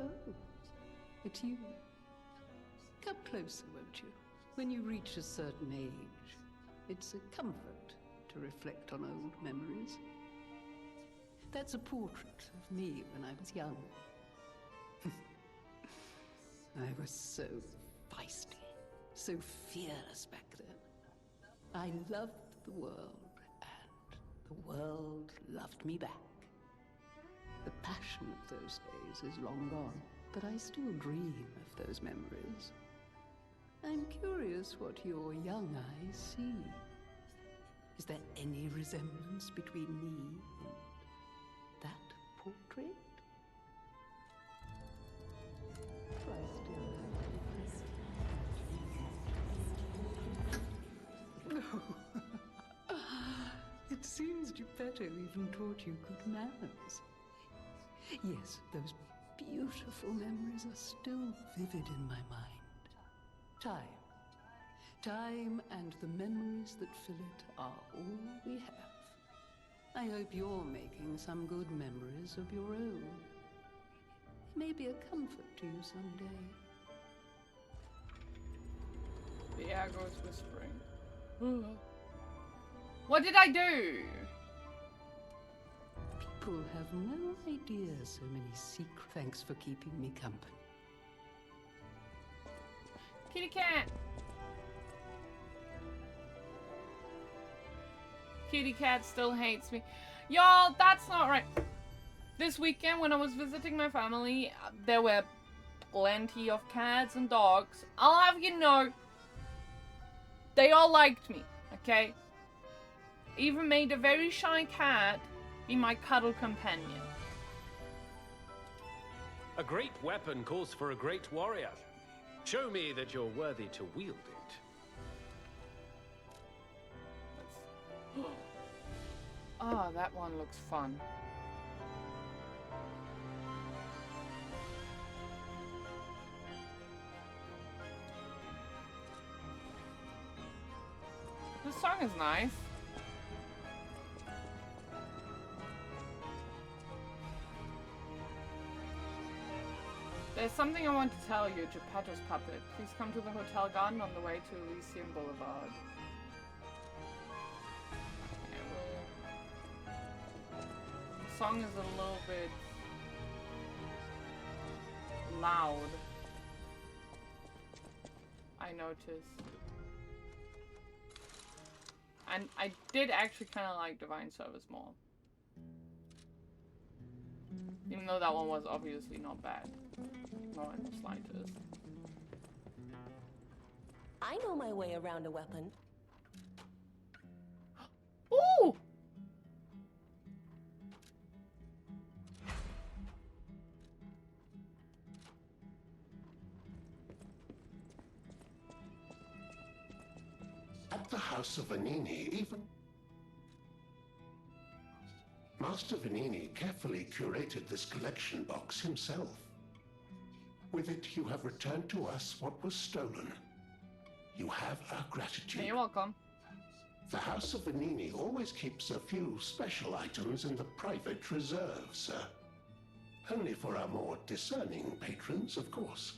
Oh, it's you. Come closer, won't you? When you reach a certain age, it's a comfort to reflect on old memories. That's a portrait of me when I was young. I was so feisty, so fearless back then. I loved the world, and the world loved me back. The passion of those days is long gone, but I still dream of those memories. I'm curious what your young eyes see. Is there any resemblance between me and that portrait? No. It seems Geppetto even taught you good manners. Yes, those beautiful memories are still vivid in my mind. Time and the memories that fill it are all we have. I hope you're making some good memories of your own. It may be a comfort to you someday. The air goes whispering. What did I do? People have no idea so many secrets. Thanks for keeping me company. Kitty cat. Kitty cat still hates me. Y'all, that's not right. This weekend when I was visiting my family, there were plenty of cats and dogs. I'll have you know, they all liked me, okay? Even made a very shy cat be my cuddle companion. A great weapon calls for a great warrior. Show me that you're worthy to wield it. Ah, that one looks fun. This song is nice. There's something I want to tell you, Geppetto's puppet. Please come to the hotel garden on the way to Elysium Boulevard. The song is a little bit loud, I noticed. And I did actually kind of like Divine Service more. Even though that one was obviously not bad. Not in the slightest. I know my way around a weapon. Ooh! At the House of Vanini, even Master Vanini carefully curated this collection box himself. With it, you have returned to us what was stolen. You have our gratitude. You're welcome. The House of Vanini always keeps a few special items in the private reserve, sir. Only for our more discerning patrons, of course.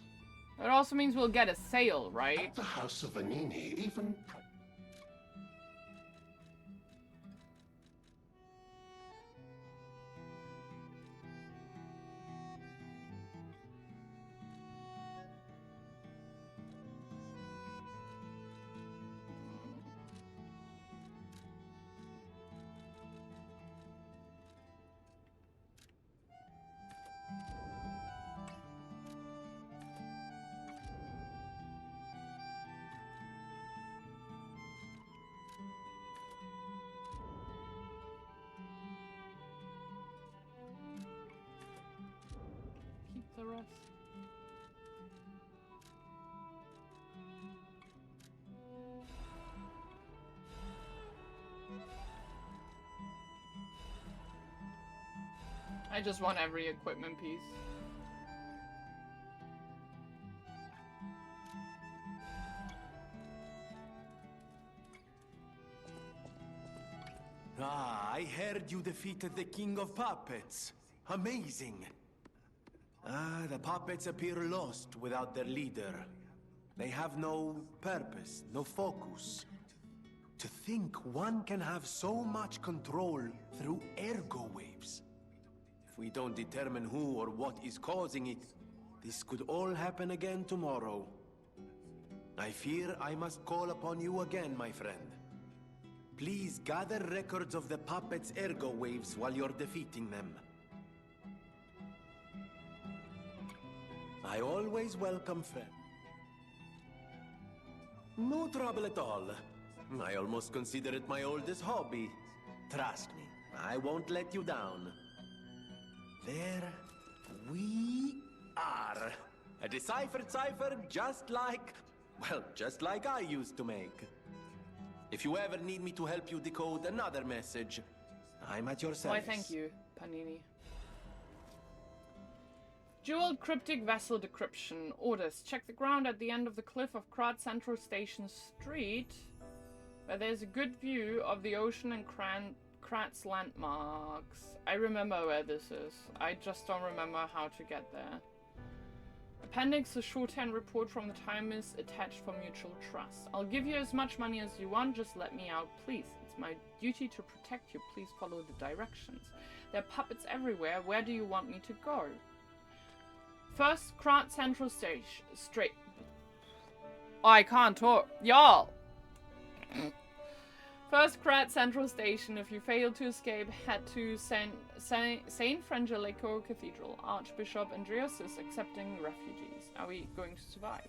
That also means we'll get a sale, right? At the House of Anini, even... Keep the rest. I just want every equipment piece. Ah, I heard you defeated the King of Puppets. Amazing. Ah, the puppets appear lost without their leader. They have no purpose, no focus. To think one can have so much control through ergo waves. If we don't determine who or what is causing it, this could all happen again tomorrow. I fear I must call upon you again, my friend. Please gather records of the puppets' ergo waves while you're defeating them. I always welcome friends. No trouble at all. I almost consider it my oldest hobby. Trust me, I won't let you down. There we are. A deciphered cipher just like... well, just like I used to make. If you ever need me to help you decode another message, I'm at your service. Why, thank you, Panini. Jeweled cryptic vessel decryption. Orders. Check the ground at the end of the cliff of Krat Central Station Street, where there's a good view of the ocean and Krat's landmarks. I remember where this is. I just don't remember how to get there. Appendix, a shorthand report from the time is attached for mutual trust. I'll give you as much money as you want, just let me out, please. It's my duty to protect you. Please follow the directions. There are puppets everywhere. Where do you want me to go? First, Krat Central Station. Straight. Oh, I can't talk. Y'all! First, Krat Central Station. If you fail to escape, head to Saint Frangelico Cathedral. Archbishop Andreas is accepting refugees. Are we going to survive?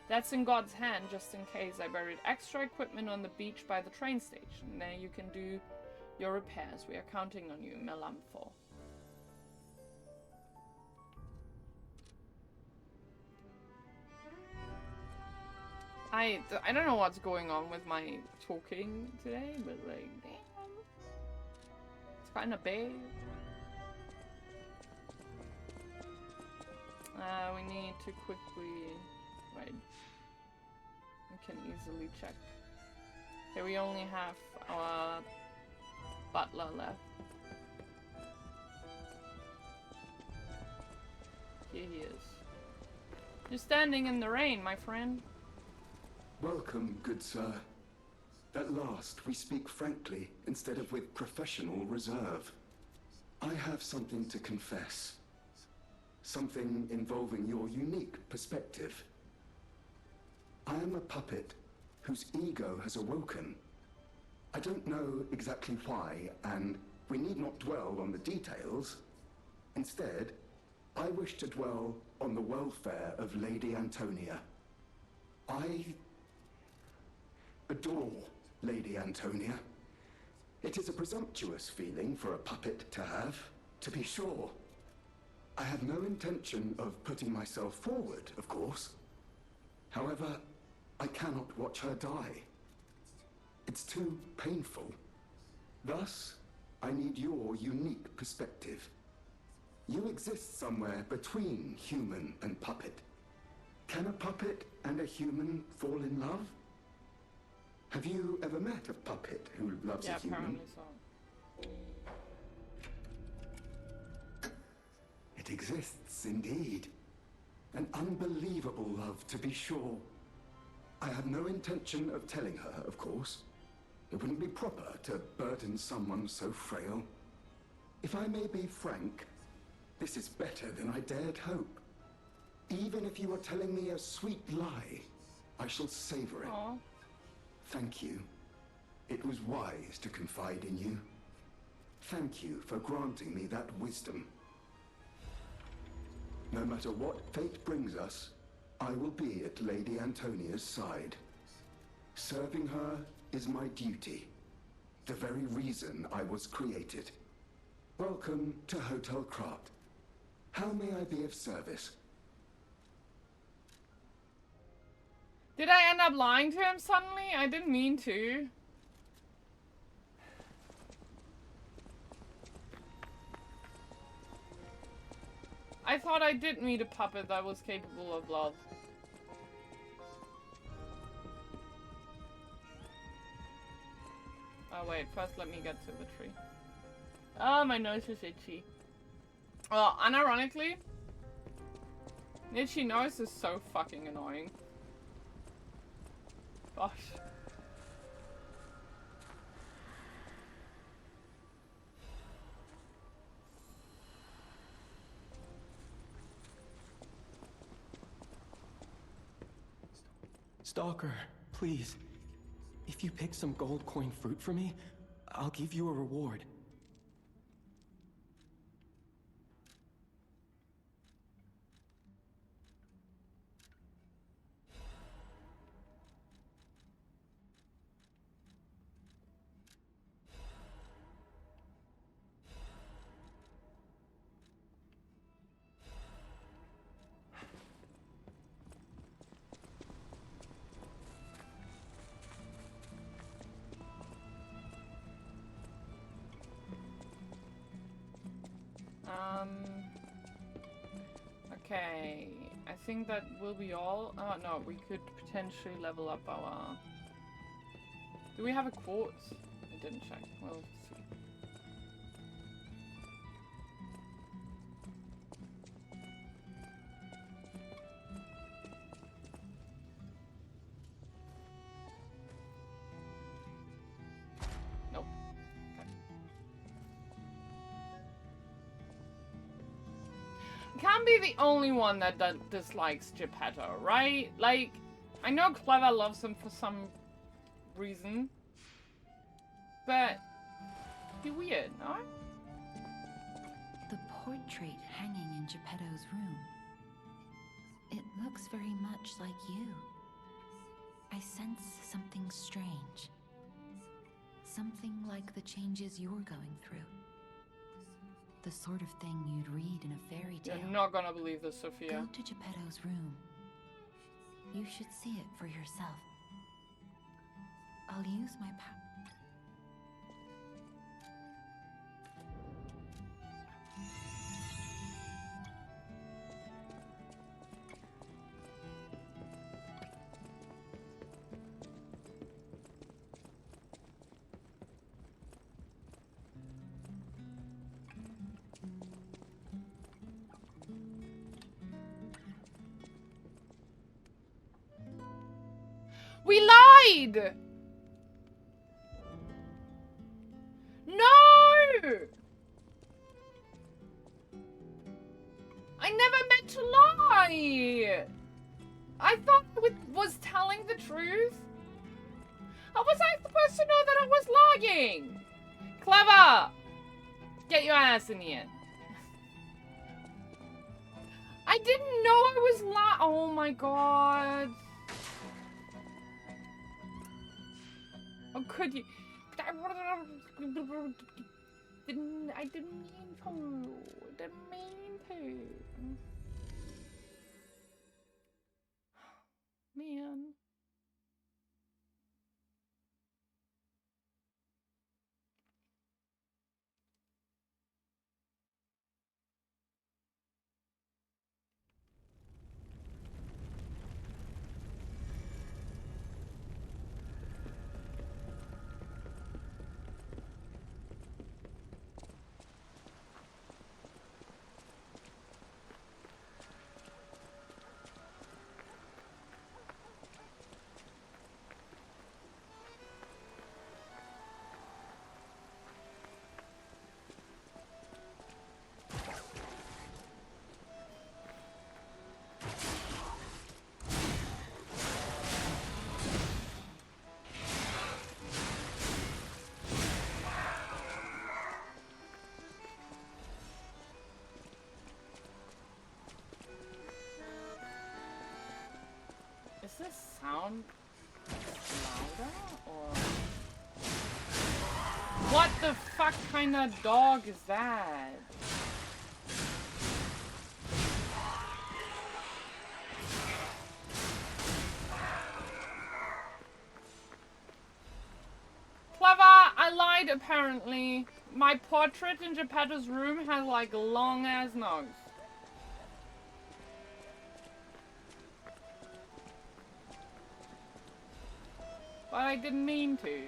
That's in God's hand, just in case. I buried extra equipment on the beach by the train station. There you can do your repairs. We are counting on you, Melampho. I don't know what's going on with my talking today, but like, damn. It's kind of big. We need to quickly... Wait. We can easily check. Here we only have our butler left. Here he is. You're standing in the rain, my friend. Welcome, good sir. At last, we speak frankly, instead of with professional reserve. I have something to confess. Something involving your unique perspective. I am a puppet whose ego has awoken. I don't know exactly why, and we need not dwell on the details. Instead, I wish to dwell on the welfare of Lady Antonia. I adore Lady Antonia. It is a presumptuous feeling for a puppet to have, to be sure. I have no intention of putting myself forward, of course. However, I cannot watch her die. It's too painful. Thus, I need your unique perspective. You exist somewhere between human and puppet. Can a puppet and a human fall in love? Have you ever met a puppet who loves a human? Apparently so. It exists, indeed. An unbelievable love, to be sure. I had no intention of telling her, of course. It wouldn't be proper to burden someone so frail. If I may be frank, this is better than I dared hope. Even if you are telling me a sweet lie, I shall savor it. Aww. Thank you. It was wise to confide in you. Thank you for granting me that wisdom. No matter what fate brings us, I will be at Lady Antonia's side. Serving her is my duty. The very reason I was created. Welcome to Hotel Krat. How may I be of service? Did I end up lying to him suddenly? I didn't mean to. I thought I did meet a puppet that was capable of love. Oh wait, first let me get to the tree. Oh, my nose is itchy. Well, unironically, an itchy nose is so fucking annoying. Gosh. Stalker, please. If you pick some gold coin fruit for me, I'll give you a reward. Okay, I think that will be all. Oh no, we could potentially level up our... Do we have a quartz? I didn't check. We'll see. Nope. Okay. Can't be the only one that dislikes Geppetto, right? Like, I know Clever loves him for some reason, but be weird, no? The portrait hanging in Geppetto's room. It looks very much like you. I sense something strange. Something like the changes you're going through. The sort of thing you'd read in a fairy tale. You're not gonna believe this, Sophia. Go to Geppetto's room. You should see it for yourself. I'll use my power. We lied! No! I never meant to lie! I thought I was telling the truth. How was I supposed to know that I was lying? Clever! Get your ass in here. I didn't know I was lying. Oh my god. Oh, could you? I didn't mean to. I didn't mean to. Man. Is this sound louder or what the fuck kind of dog is that? Clever, I lied apparently. My portrait in Geppetto's room has like long ass nose. But I didn't mean to.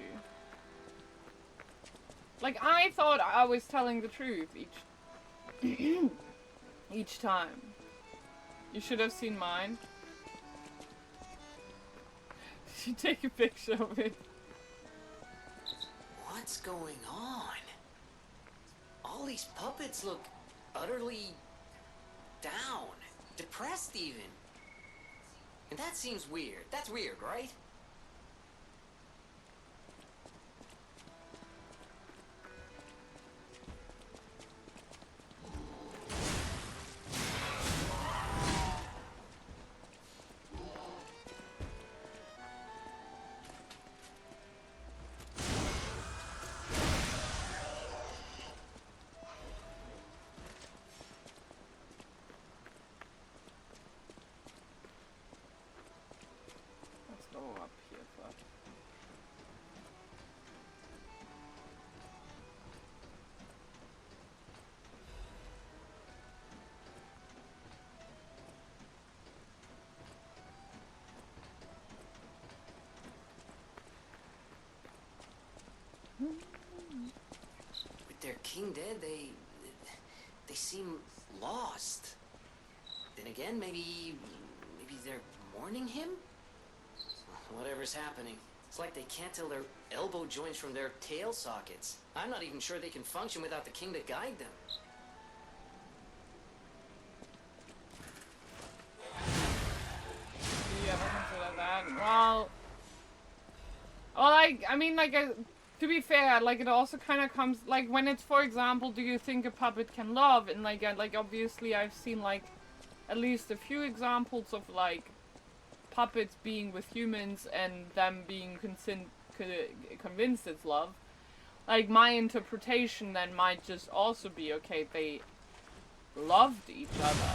Like, I thought I was telling the truth each time. You should have seen mine. You take a picture of it. What's going on? All these puppets look utterly down, depressed even. And that seems weird. That's weird, right? Let's go up here first. With their king dead, they seem lost. Then again, maybe they're mourning him? Whatever's happening. It's like they can't tell their elbow joints from their tail sockets. I'm not even sure they can function without the king to guide them. Do you ever consider that? Well, I mean, like, to be fair, like, it also kind of comes, like, when it's, for example, do you think a puppet can love? And, like, obviously I've seen, like, at least a few examples of, like, puppets being with humans and them being convinced it's love. Like, my interpretation then might just also be, okay, they loved each other.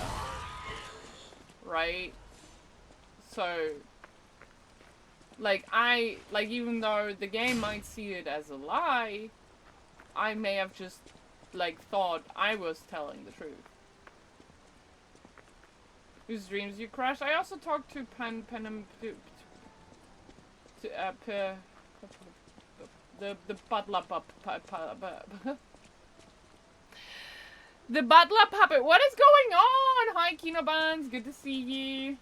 Right? So, like, even though the game might see it as a lie, I may have just, like, thought I was telling the truth. Whose dreams you crush? I also talked to the butler the butler puppet. What is going on? Hi, Kino Buns. Good to see you.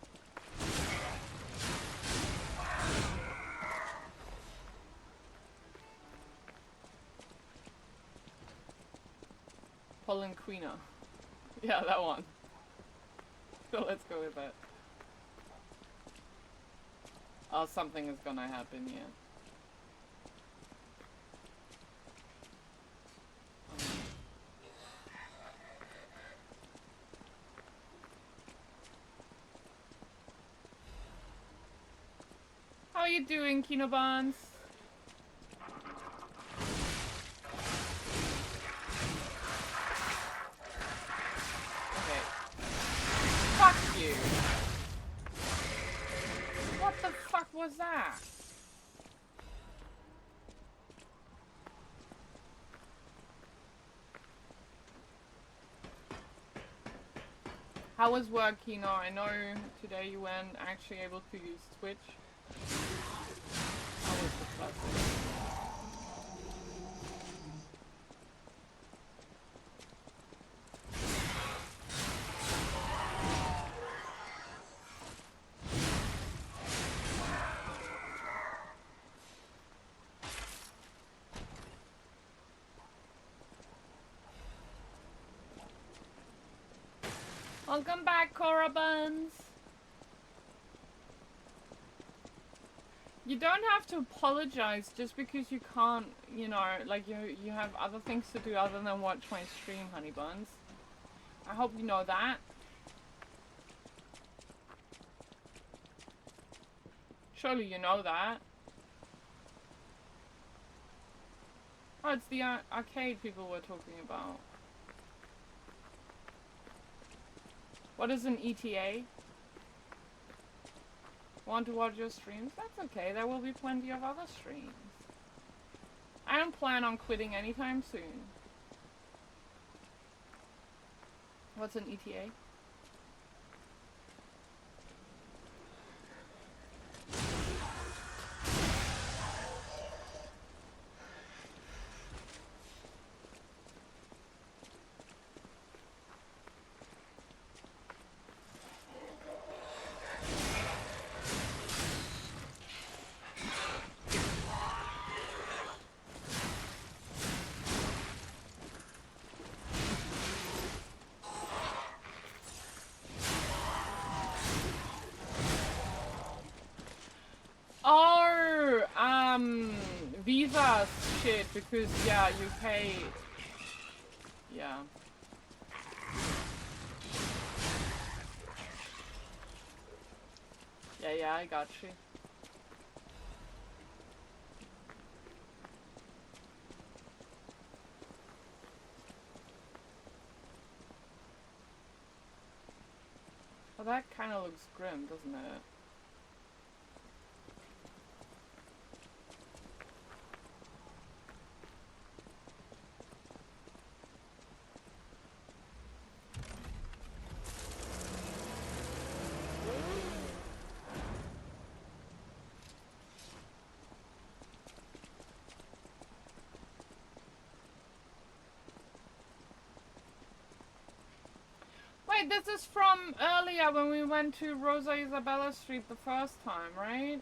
Polinquina. Yeah, that one. So let's go with that. Oh, something is gonna happen, yeah. How are you doing, Kino Buns? Okay. Fuck you. What the fuck was that? How was work, Kino? I know today you weren't actually able to use Twitch. How was the class? Welcome back, Cora Buns. You don't have to apologize just because you can't, you know, like you have other things to do other than watch my stream, Honey Buns. I hope you know that. Surely you know that. Oh, it's the arcade people were talking about. What is an ETA? Want to watch your streams? That's okay, there will be plenty of other streams. I don't plan on quitting anytime soon. What's an ETA? Visa shit, because yeah, you pay. Yeah. Yeah, I got you. Well, that kind of looks grim, doesn't it? Wait, this is from earlier when we went to Rosa Isabella Street the first time, right?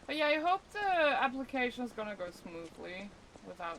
But yeah, I hope the application is gonna go smoothly without...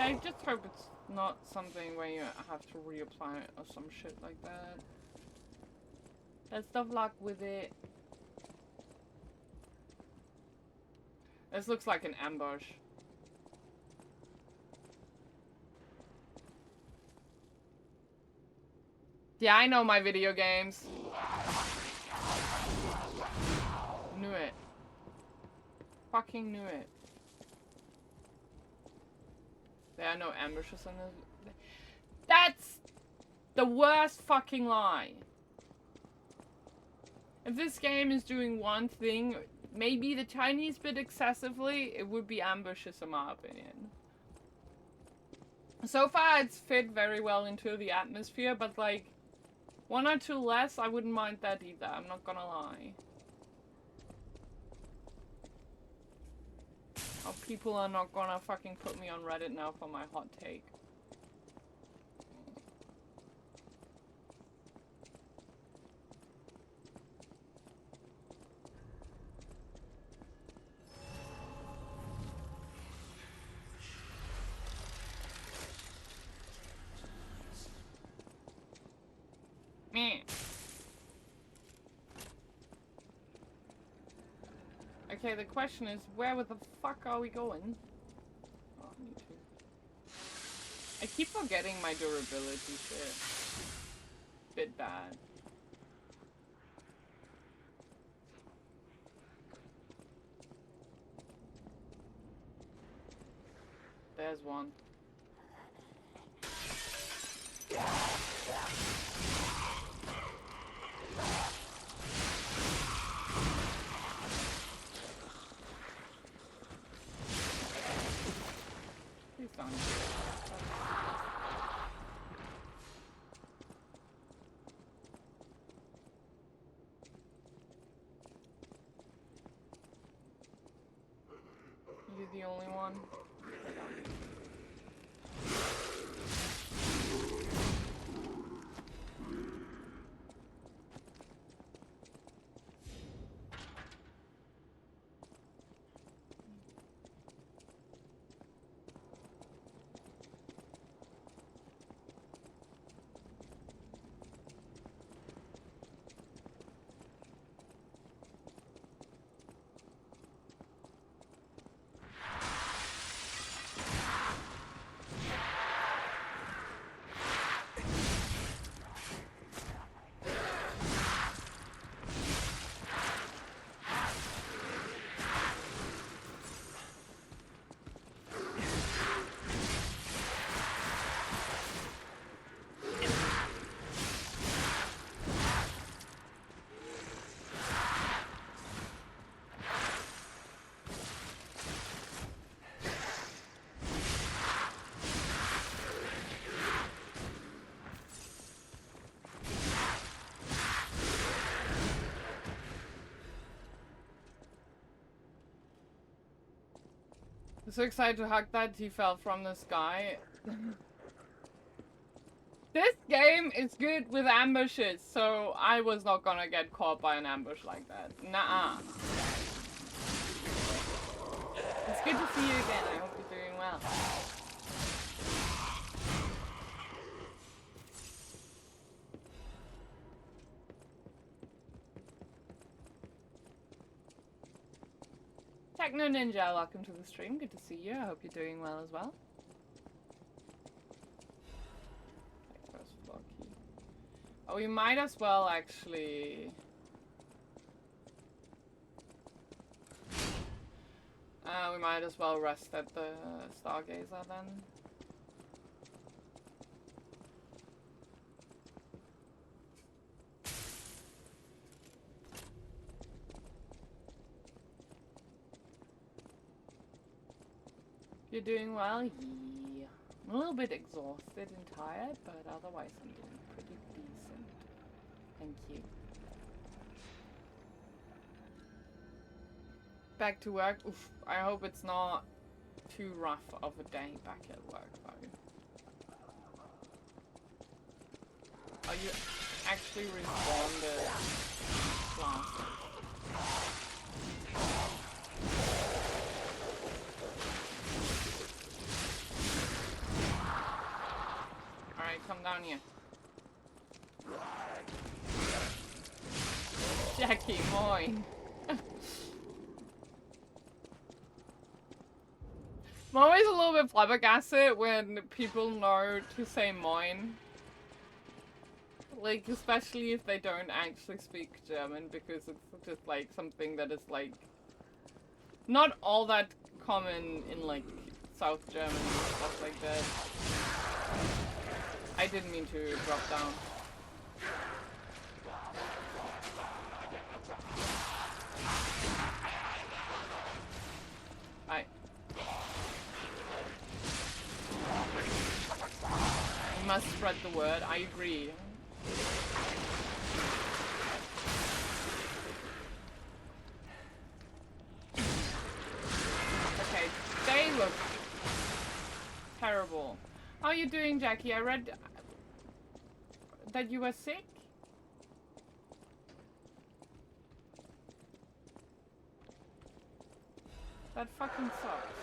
I just hope it's not something where you have to reapply it or some shit like that. Best of luck with it. This looks like an ambush. Yeah, I know my video games. Knew it. Fucking knew it. There are no ambushes in this. That's the worst fucking lie. If this game is doing one thing, maybe the tiniest bit excessively, it would be ambushes in my opinion. So far it's fit very well into the atmosphere, but like, one or two less, I wouldn't mind that either, I'm not gonna lie. Oh, people are not gonna fucking put me on Reddit now for my hot take. Meh. Okay, the question is, where the fuck are we going? Oh, me too. I keep forgetting my durability shit. Bit bad. There's one. Please don't. You're the only one. So excited to hug that he fell from the sky. This game is good with ambushes, so I was not gonna get caught by an ambush like that. Nuh-uh. It's good to see you again. I hope you're doing well. Techno Ninja, welcome to the stream. Good to see you. I hope you're doing well as well. Oh, we might as well actually... we might as well rest at the Stargazer then. You're doing well? Yeah. I'm a little bit exhausted and tired, but otherwise I'm doing pretty decent. Thank you. Back to work? Oof, I hope it's not too rough of a day back at work though. Oh, you actually responded last week. Alright, come down here. Jackie, moin. I'm always a little bit flabbergasted when people know to say moin. Like, especially if they don't actually speak German, because it's just like something that is like not all that common in like South Germany and stuff like that. I didn't mean to drop down. I must spread the word. I agree. Okay, they look terrible. How are you doing, Jackie? I read that you were sick. That fucking sucks.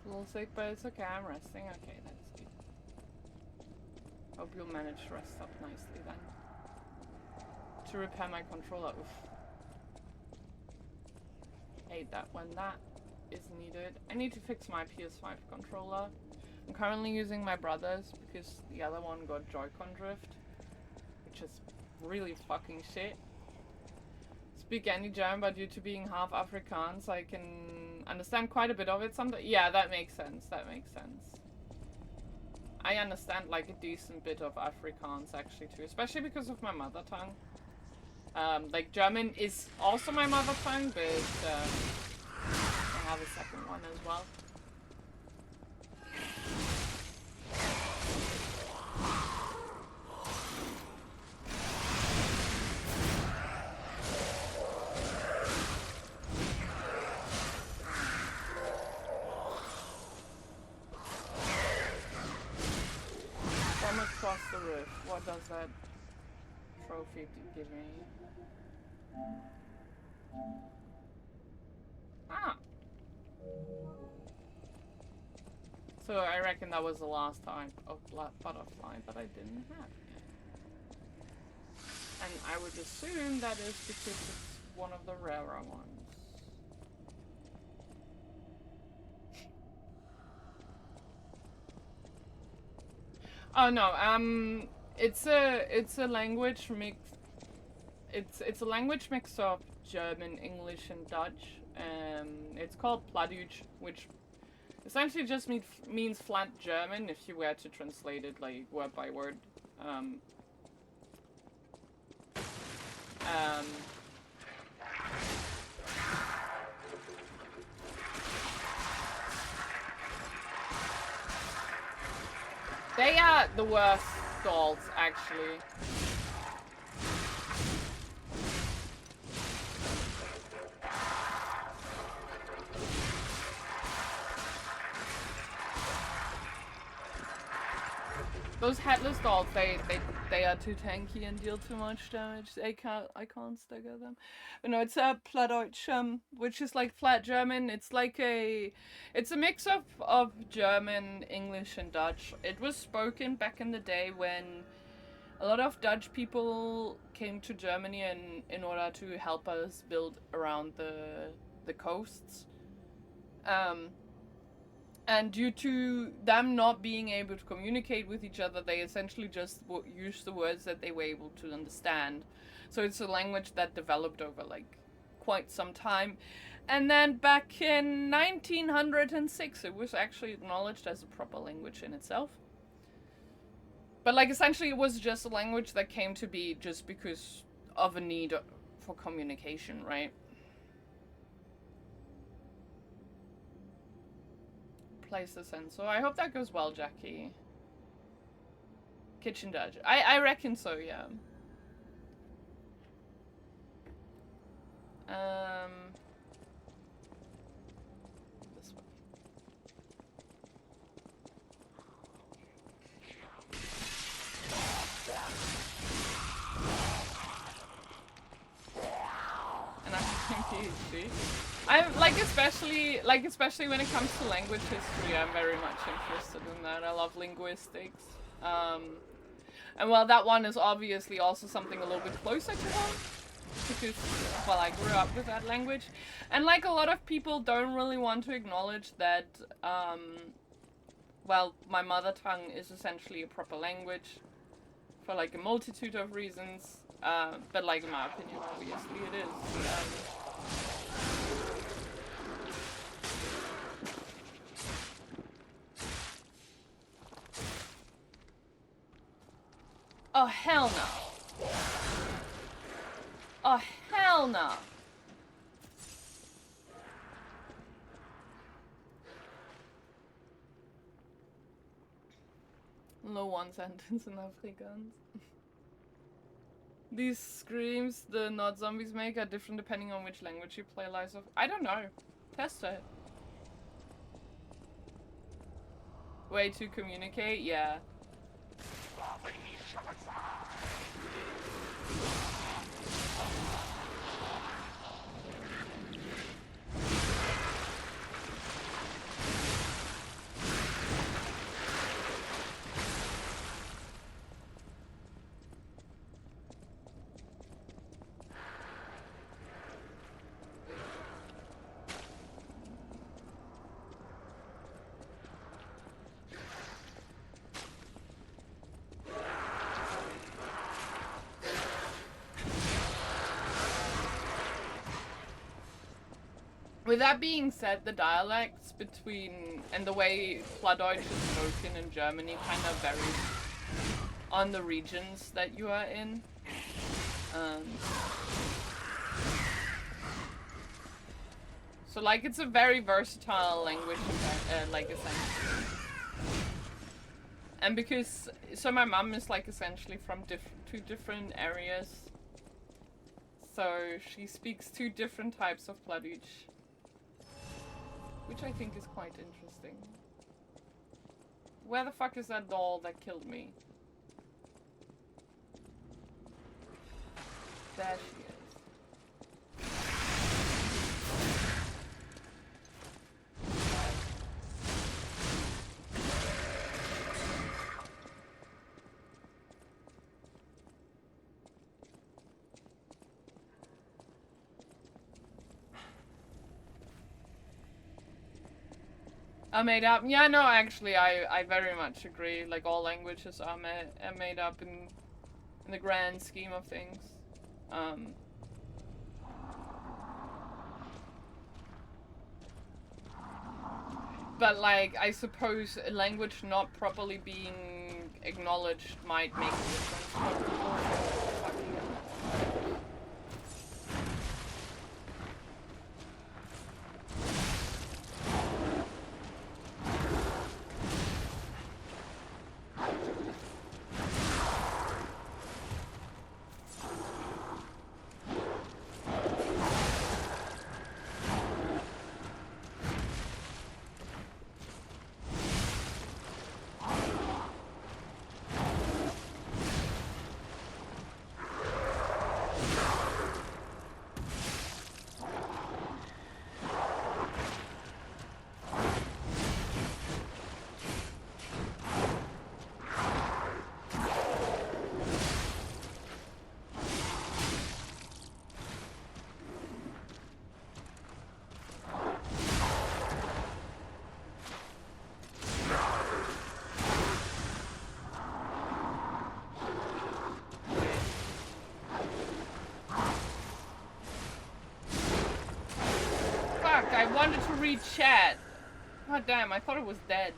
A little sick, but it's okay. I'm resting. Okay, that's good. Hope you'll manage to rest up nicely then. To repair my controller. Oof. Hate that when that is needed. I need to fix my PS5 controller. I'm currently using my brother's because the other one got Joy-Con drift, which is really fucking shit. Speak any German, but due to being half Afrikaans, I can understand quite a bit of it. Yeah, that makes sense. That makes sense. I understand like a decent bit of Afrikaans actually too, especially because of my mother tongue. Like German is also my mother tongue, but I have a second one as well. From across the roof. What does that trophy give me? Ah. So I reckon that was the last time of butterfly that I didn't have yet. And I would assume that is because it's one of the rarer ones. Oh no, it's a language mix. It's a language mix of German, English, and Dutch. It's called Plattdeutsch, which essentially just means flat German if you were to translate it like word by word. They are the worst dolls, actually. Those headless dolls, they are too tanky and deal too much damage. I can't stagger them. But no, it's a Plattdeutsch, which is like flat German. It's like it's a mix of German, English, and Dutch. It was spoken back in the day when a lot of Dutch people came to Germany in order to help us build around the coasts. And due to them not being able to communicate with each other, they essentially just used the words that they were able to understand. So it's a language that developed over like quite some time. And then back in 1906, it was actually acknowledged as a proper language in itself. But like essentially it was just a language that came to be just because of a need for communication, right? Place the sensor. I hope that goes well, Jackie. Kitchen Dutch. I reckon so, yeah. This one. And I'm doing PhD. I'm especially when it comes to language history, I'm very much interested in that. I love linguistics. And well, that one is obviously also something a little bit closer to home, because, well, I grew up with that language. And like a lot of people don't really want to acknowledge that, well, my mother tongue is essentially a proper language for like a multitude of reasons. But like in my opinion, obviously it is. Oh, hell no. Oh, hell no. No one sentence in Afrikaans. These screams the not zombies make are different depending on which language you play Lies of... I don't know. Test it. Way to communicate? Yeah. With that being said, the dialects between, and the way Plattdeutsch is spoken in Germany kind of varies on the regions that you are in. So like it's a very versatile language, like essentially. And because, so my mum is like essentially from two different areas. So she speaks two different types of Plattdeutsch. Which I think is quite interesting. Where the fuck is that doll that killed me? There she is. Are made up. Yeah, no, actually, I very much agree. Like, all languages are made up in the grand scheme of things. But, like, I suppose a language not properly being acknowledged might make a difference for people. read chat. God damn, I thought it was dead.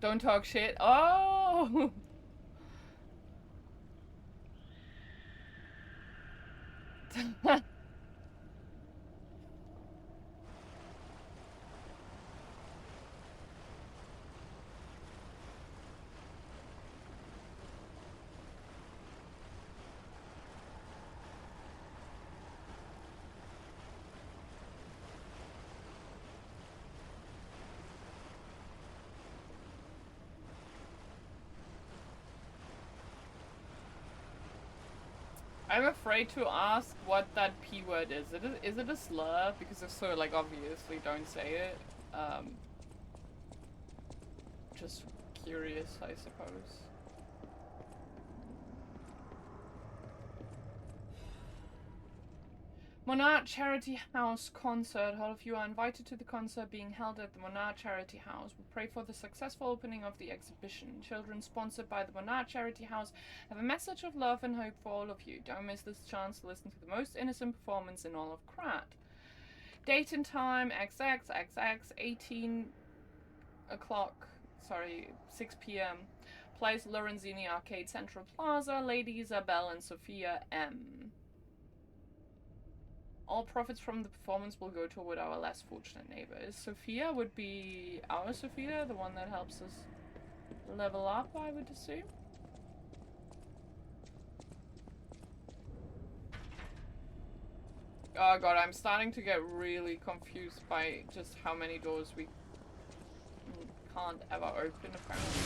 Don't talk shit. Oh! I'm afraid to ask what that P word is. Is it a slur? Because if so, like, obviously don't say it. Just curious, I suppose. Monarch Charity House concert. All of you are invited to the concert being held at the Monarch Charity House. We pray for the successful opening of the exhibition. Children sponsored by the Monarch Charity House have a message of love and hope for all of you. Don't miss this chance to listen to the most innocent performance in all of Krat. Date and time, XXXX, 18 o'clock, sorry, 6 p.m. Place Lorenzini Arcade Central Plaza, Lady Isabel and Sophia M. All profits from the performance will go toward our less fortunate neighbors. Sophia would be our Sophia, the one that helps us level up, I would assume. Oh god, I'm starting to get really confused by just how many doors we can't ever open, apparently.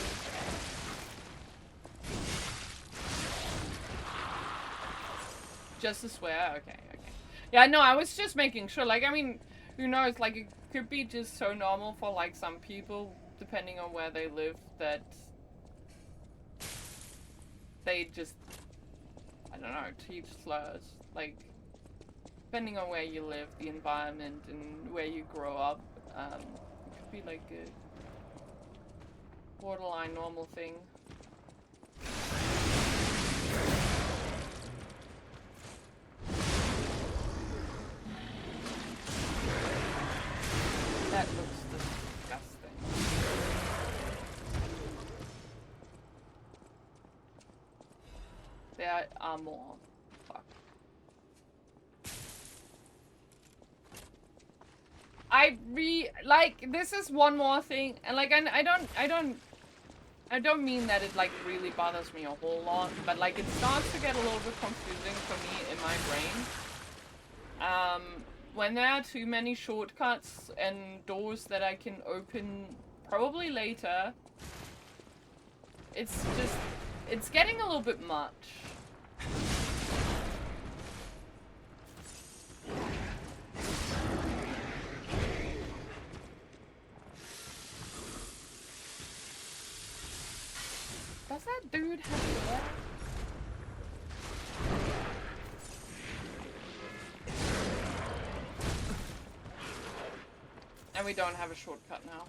Just to swear? Okay, okay. Yeah, no, I was just making sure. Like, I mean, who knows? Like, it could be just so normal for, like, some people, depending on where they live, that they just, I don't know, teach slurs. Like, depending on where you live, the environment, and where you grow up, it could be, like, a borderline normal thing. That looks disgusting. There are more. Fuck. Like, this is one more thing, and like, I don't mean that it like really bothers me a whole lot, but like it starts to get a little bit confusing for me in my brain. When there are too many shortcuts and doors that I can open probably later, it's getting a little bit much. Does that dude have hair? And we don't have a shortcut now.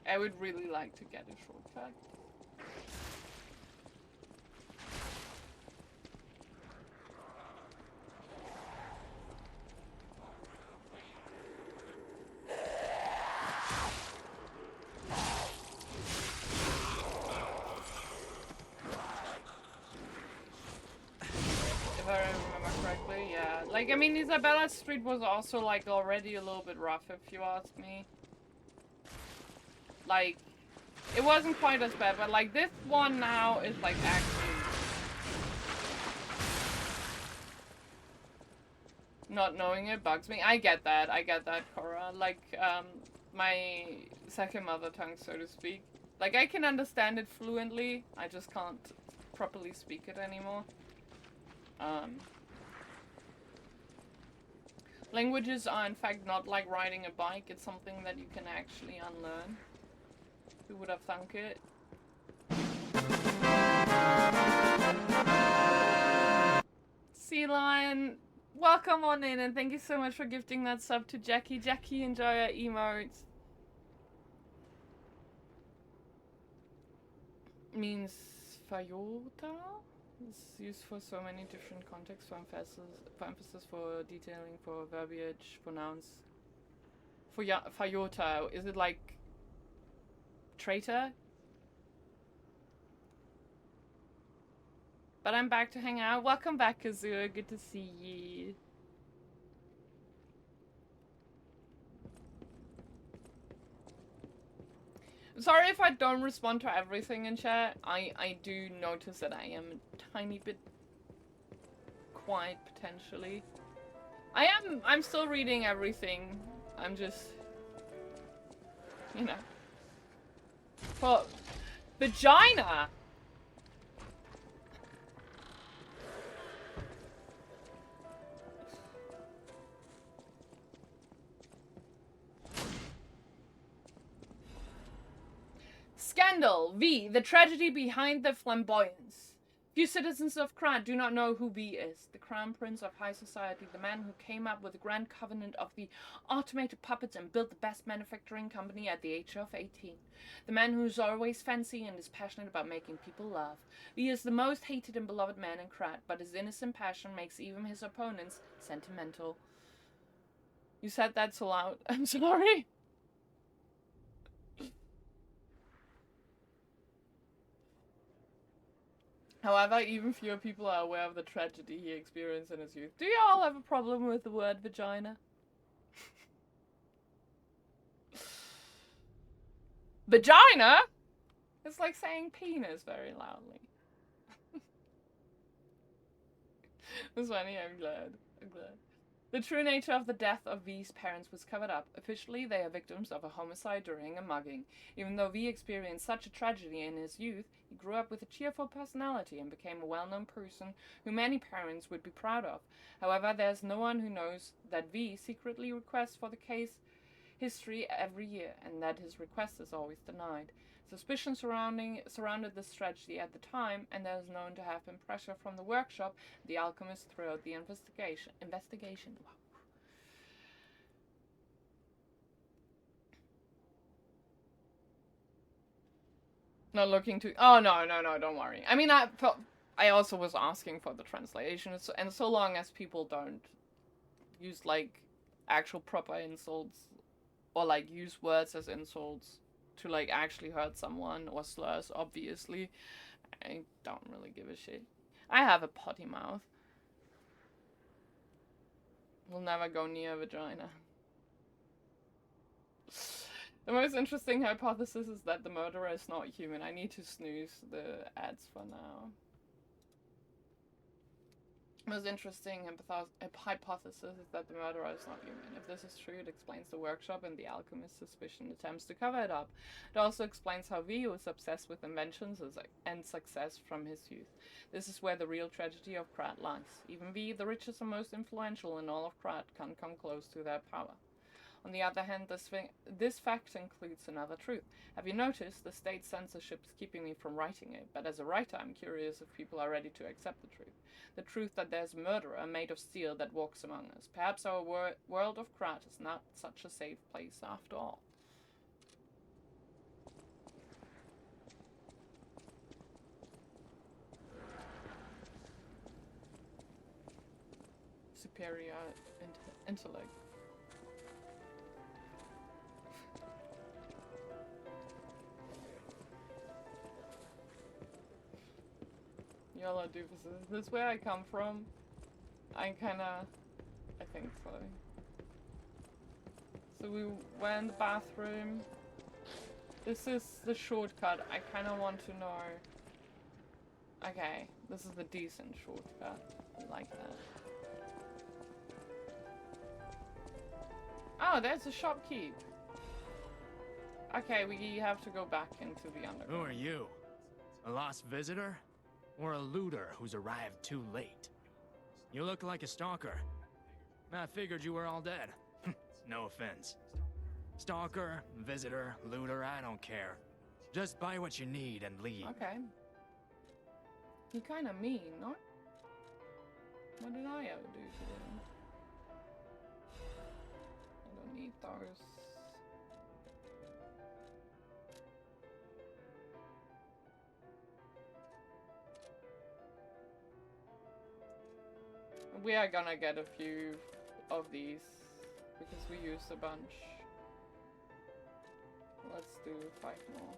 I would really like to get a shortcut. If I remember correctly, yeah. Like, I mean, Isabella Street was also, like, already a little bit rough, if you ask me. Like, it wasn't quite as bad, but like this one now is like actually not knowing it bugs me. I get that, Cora. Like, my second mother tongue, so to speak. Like, I can understand it fluently, I just can't properly speak it anymore. Languages are in fact not like riding a bike, it's something that you can actually unlearn. Who would have thunk it? Sea Lion, welcome on in and thank you so much for gifting that sub to Jackie. Jackie, enjoy your emotes. Means Fayota? It's used for so many different contexts, for emphasis, for detailing, for verbiage, for nouns. For Fayota, is it like traitor? But I'm back to hang out. Welcome back, Kazua. Good to see you. Sorry if I don't respond to everything in chat. I do notice that I am a tiny bit quiet potentially. I'm still reading everything. I'm just, you know. Well, vagina. Scandal. V. The tragedy behind the flamboyance. Few citizens of Krat do not know who V is. The crown prince of high society, the man who came up with the grand covenant of the automated puppets and built the best manufacturing company at the age of 18. The man who's always fancy and is passionate about making people laugh. V is the most hated and beloved man in Krat, but his innocent passion makes even his opponents sentimental. You said that so loud. I'm sorry. However, even fewer people are aware of the tragedy he experienced in his youth. Do you all have a problem with the word vagina? Vagina? It's like saying penis very loudly. That's funny, I'm glad. I'm glad. The true nature of the death of V's parents was covered up. Officially, they are victims of a homicide during a mugging. Even though V experienced such a tragedy in his youth, he grew up with a cheerful personality and became a well-known person who many parents would be proud of. However, there's no one who knows that V secretly requests for the case history every year, and that his request is always denied. Suspicion surrounded this tragedy at the time, and there is known to have been pressure from the workshop, the alchemist, throughout the investigation. Wow. Not looking to. Oh no, don't worry. I mean, I also was asking for the translation, and so long as people don't use like actual proper insults or like use words as insults to like actually hurt someone or slurs, obviously, I don't really give a shit. I have a potty mouth. Will never go near a vagina. The most interesting hypothesis is that the murderer is not human. I need to snooze the ads for now. Most interesting hypothesis is that the murderer is not human. If this is true, it explains the workshop and the alchemist's suspicion attempts to cover it up. It also explains how V was obsessed with inventions and success from his youth. This is where the real tragedy of Krat lies. Even V, the richest and most influential in all of Krat, can't come close to their power. On the other hand, this fact includes another truth. Have you noticed the state censorship is keeping me from writing it, but as a writer I'm curious if people are ready to accept the truth. The truth that there's a murderer made of steel that walks among us. Perhaps our world of Krat is not such a safe place after all. Superior intellect. Yellow doofuses. Is this where I come from? I think so. So we went in the bathroom. This is the shortcut. I kinda want to know. Okay, this is the decent shortcut. I like that. Oh, there's a shopkeep. Okay, we have to go back into the underground. Who are you? A lost visitor? Or a looter who's arrived too late? You look like a stalker. I figured you were all dead. No offense. Stalker, visitor, looter, I don't care. Just buy what you need and leave. Okay. You kind of mean, not? What did I ever do to them? I don't need those. We are gonna get a few of these because we used a bunch. Let's do 5 more.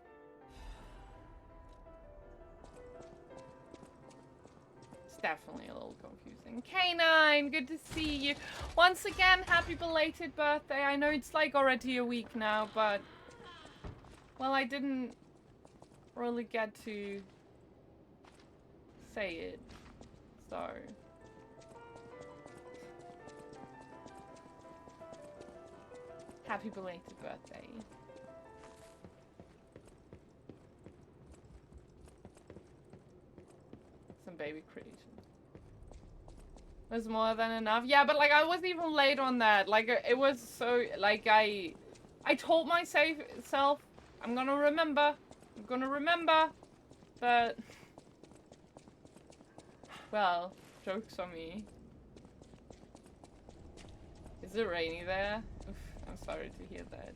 It's definitely a little confusing. K9, good to see you. Once again, happy belated birthday. I know it's like already a week now, but... well, I didn't really get to say it, so... happy belated birthday. Some baby creation. Was more than enough. Yeah, but like I wasn't even late on that. Like it was so like I told myself I'm gonna remember. I'm gonna remember. But well, joke's on me. Is it rainy there? Oof, I'm sorry to hear that.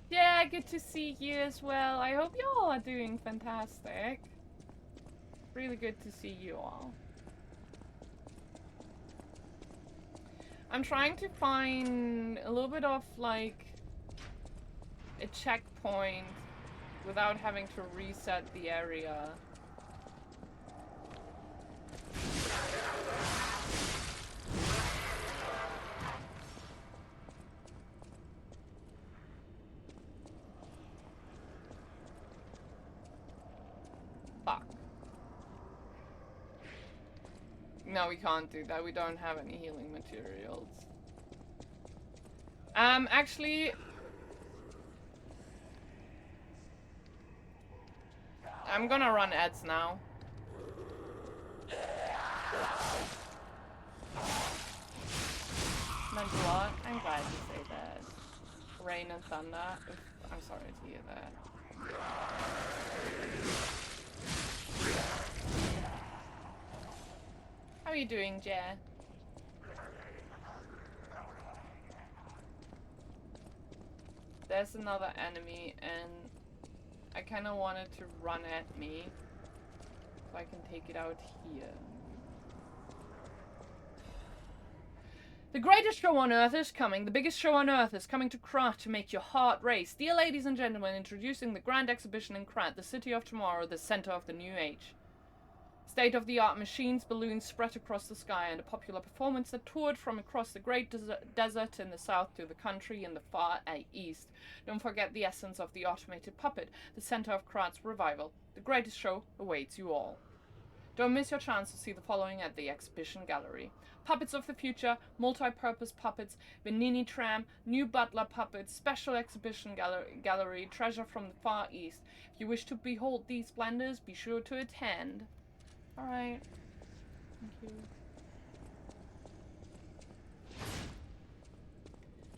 Yeah, good to see you as well. I hope you all are doing fantastic. Really good to see you all. I'm trying to find a little bit of like a checkpoint without having to reset the area. Fuck. No, we can't do that. We don't have any healing materials. Actually... I'm gonna run ads now. Meant a lot. I'm glad you say that. Rain and thunder. Oof, I'm sorry to hear that. How are you doing, Jer? There's another enemy, and I kind of wanted to run at me so I can take it out here. The greatest show on Earth is coming. The biggest show on Earth is coming to Krat to make your heart race. Dear ladies and gentlemen, introducing the grand exhibition in Krat, the city of tomorrow, the center of the new age. State-of-the-art machines, balloons spread across the sky, and a popular performance that toured from across the great desert in the south to the country in the far east. Don't forget the essence of the automated puppet, the center of Krat's revival. The greatest show awaits you all. Don't miss your chance to see the following at the exhibition gallery. Puppets of the future, multi-purpose puppets, Venini tram, new butler puppets, special exhibition gallery, treasure from the far east. If you wish to behold these splendors, be sure to attend. Alright. Thank you.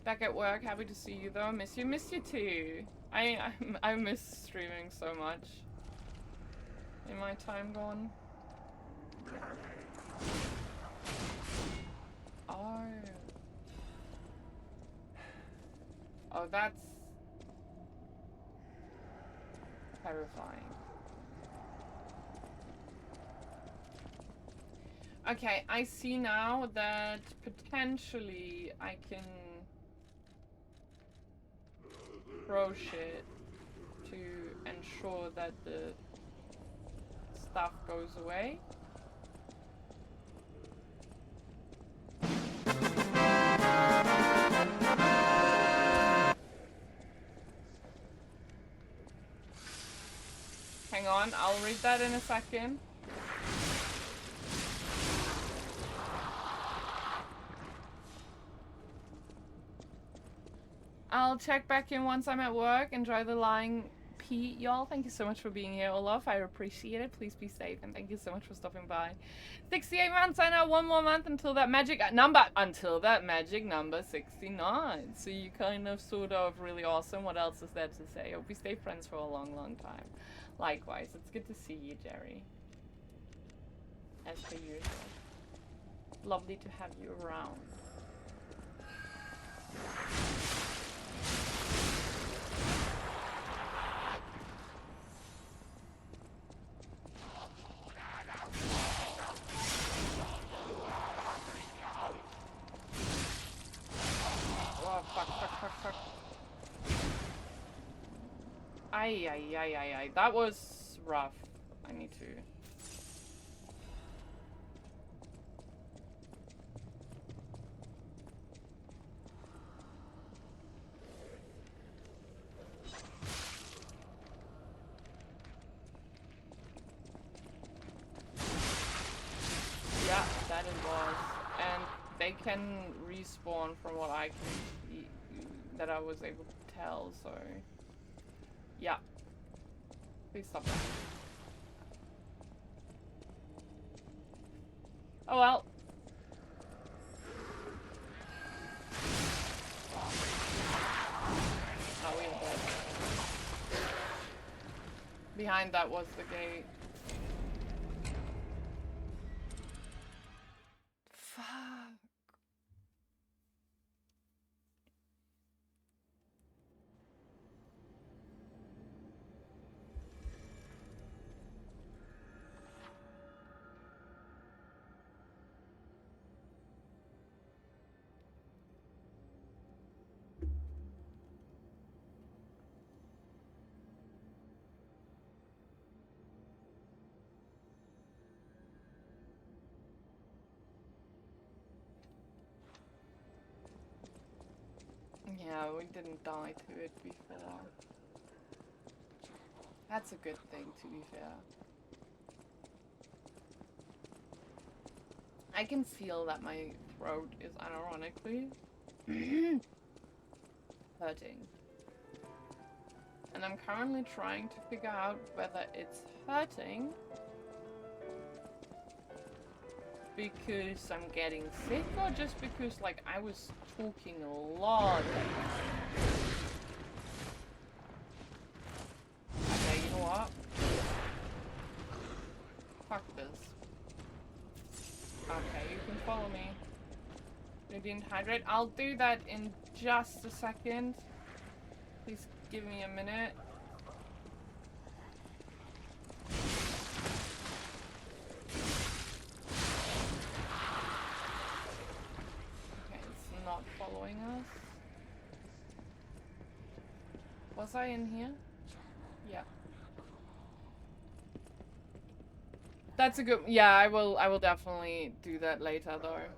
Back at work, happy to see you though. Miss you too. I miss streaming so much. In my time gone. Oh. Oh, that's terrifying. Okay, I see now that potentially I can throw shit to ensure that the stuff goes away. Hang on, I'll read that in a second. I'll check back in once I'm at work. Enjoy the lying Pete, y'all. Thank you so much for being here, Olaf. I appreciate it. Please be safe, and thank you so much for stopping by. 68 months. I know 1 more month until that magic number. Until that magic number 69. So you kind of, sort of, really awesome. What else is there to say? Hope we stay friends for a long, long time. Likewise. It's good to see you, Jerry. As per usual. Lovely to have you around. Oh, fuck. Ay. That was rough. I need to... Yeah, that it was. And they can respawn from what I can see, that I was able to tell, so... Yeah. Please stop that. Oh well. Oh, we are dead. Behind that was the gate. Fuck. Yeah, we didn't die to it before. That's a good thing, to be fair. I can feel that my throat is unironically hurting. And I'm currently trying to figure out whether it's hurting because I'm getting sick or just because, like, I was talking a lot. Okay, you know what? Fuck this. Okay, you can follow me. Radiant hydrate. I'll do that in just a second. Please give me a minute. Not following us. Was I in here? Yeah. That's a good... Yeah, I will definitely do that later though.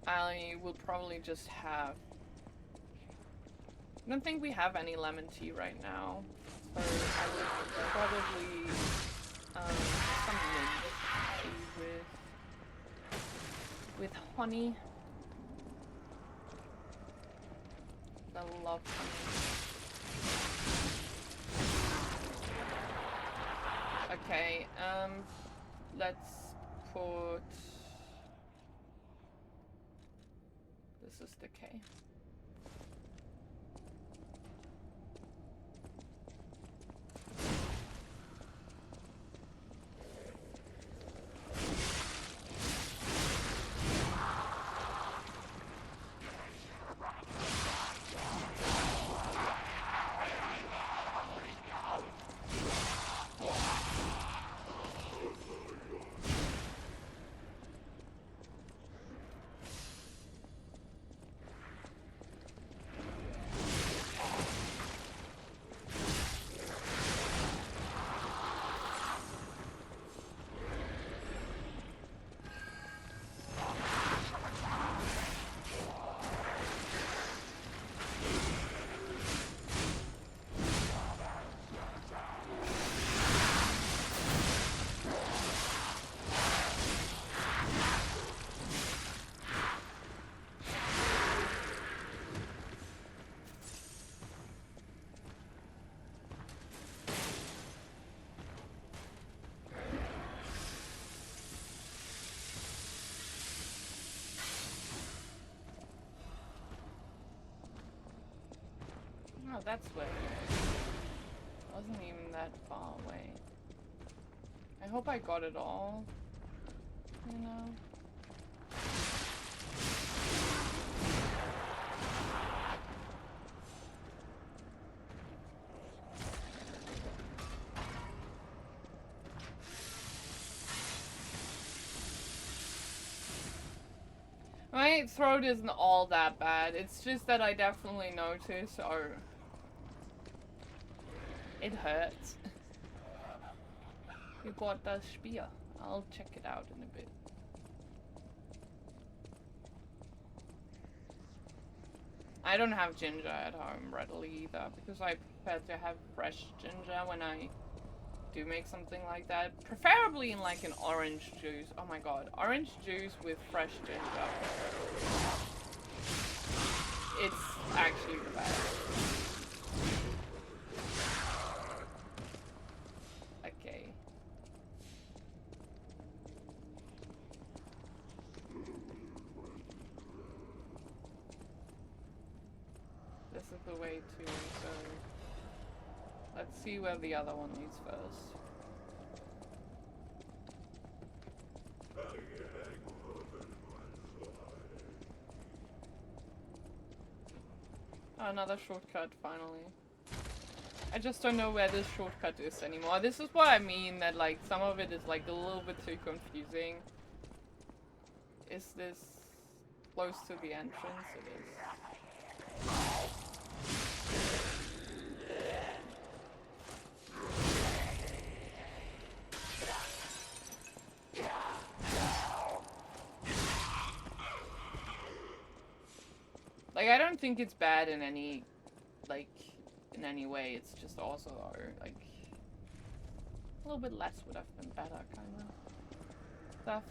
I will probably just have... I don't think we have any lemon tea right now. So I would probably... some mint tea with honey. I love honey. Okay, let's put... This is the K. Oh, that's where. Wasn't even that far away. I hope I got it all. You know? My throat isn't all that bad. It's just that I definitely notice, or it hurts. You got the spear. I'll check it out in a bit. I don't have ginger at home readily either, because I prefer to have fresh ginger when I do make something like that. Preferably in like an orange juice. Oh my god, orange juice with fresh ginger. It's actually the best. Okay. This is the way to, so let's see where the other one leads first. Oh, another shortcut, finally. I just don't know where this shortcut is anymore. This is what I mean, that like some of it is like a little bit too confusing. Is this close to the entrance? It is. Like, I don't think it's bad in any, like, in any way. It's just also, like, a little bit less would have been better, kind of stuff.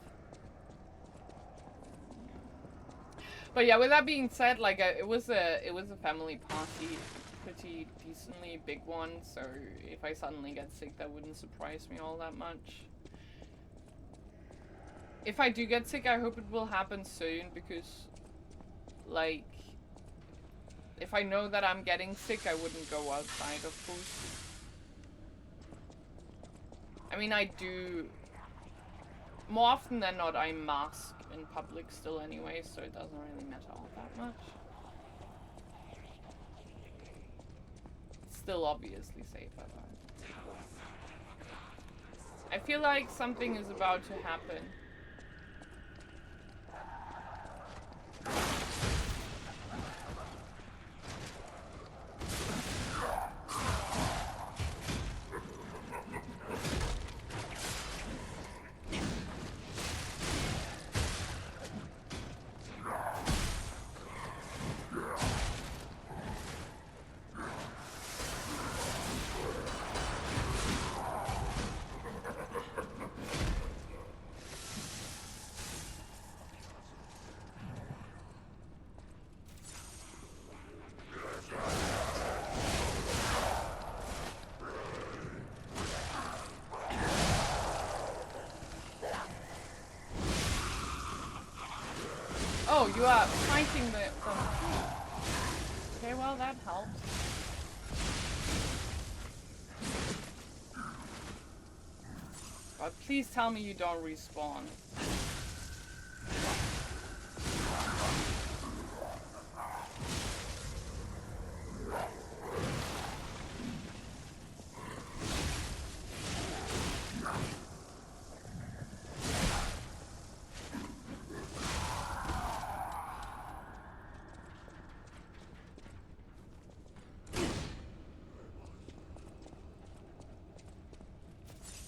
But yeah, with that being said, like, it was a family party, pretty decently big one. So if I suddenly get sick, that wouldn't surprise me all that much. If I do get sick, I hope it will happen soon, because, like, if I know that I'm getting sick, I wouldn't go outside, of course. I mean, I do... More often than not, I mask in public still anyway, so it doesn't really matter all that much. It's still obviously safer, though. I feel like something is about to happen. Oh, you are fighting them too. Okay, well, that helps. But please tell me you don't respawn.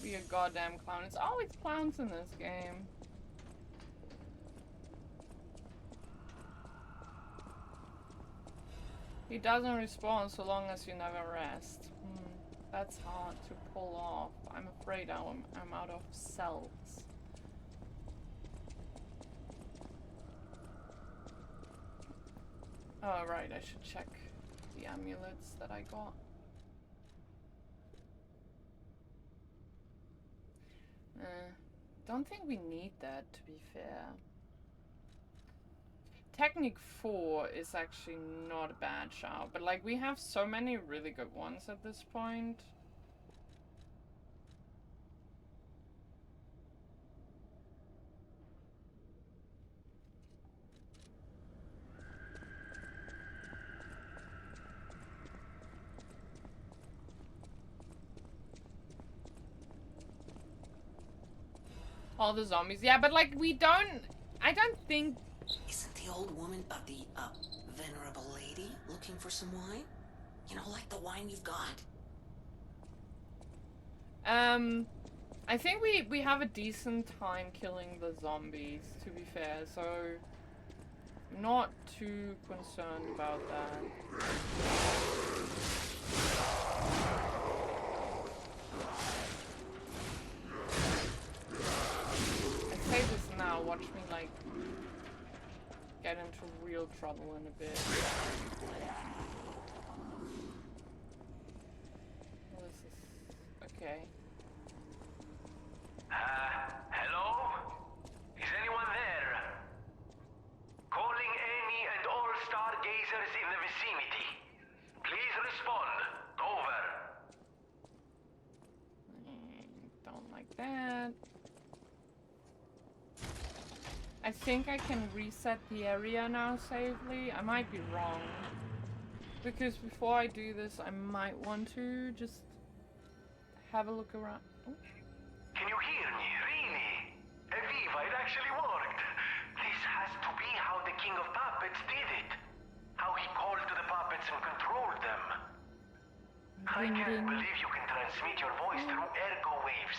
Be a goddamn clown. It's always clowns in this game. He doesn't respawn so long as you never rest. That's hard to pull off. I'm afraid I'm out of cells. Oh, right, I should check the amulets that I got. Don't think we need that, to be fair. Technique 4 is actually not a bad shout, but like we have so many really good ones at this point. All the zombies, yeah, but like I don't think. Isn't the old woman the venerable lady looking for some wine? You know, like the wine you've got? I think we have a decent time killing the zombies, to be fair, so I'm not too concerned about that. I say this now, watch me like get into real trouble in a bit. What is this? Okay. Hello? Is anyone there? Calling any and all stargazers in the vicinity. Please respond. Over. Don't like that. I think I can reset the area now safely. I might be wrong. Because before I do this, I might want to just have a look around. Oh. Can you hear me? Really? Eviva, it actually worked. This has to be how the King of Puppets did it. How he called to the puppets and controlled them. I can't believe you can transmit your voice through ergo waves.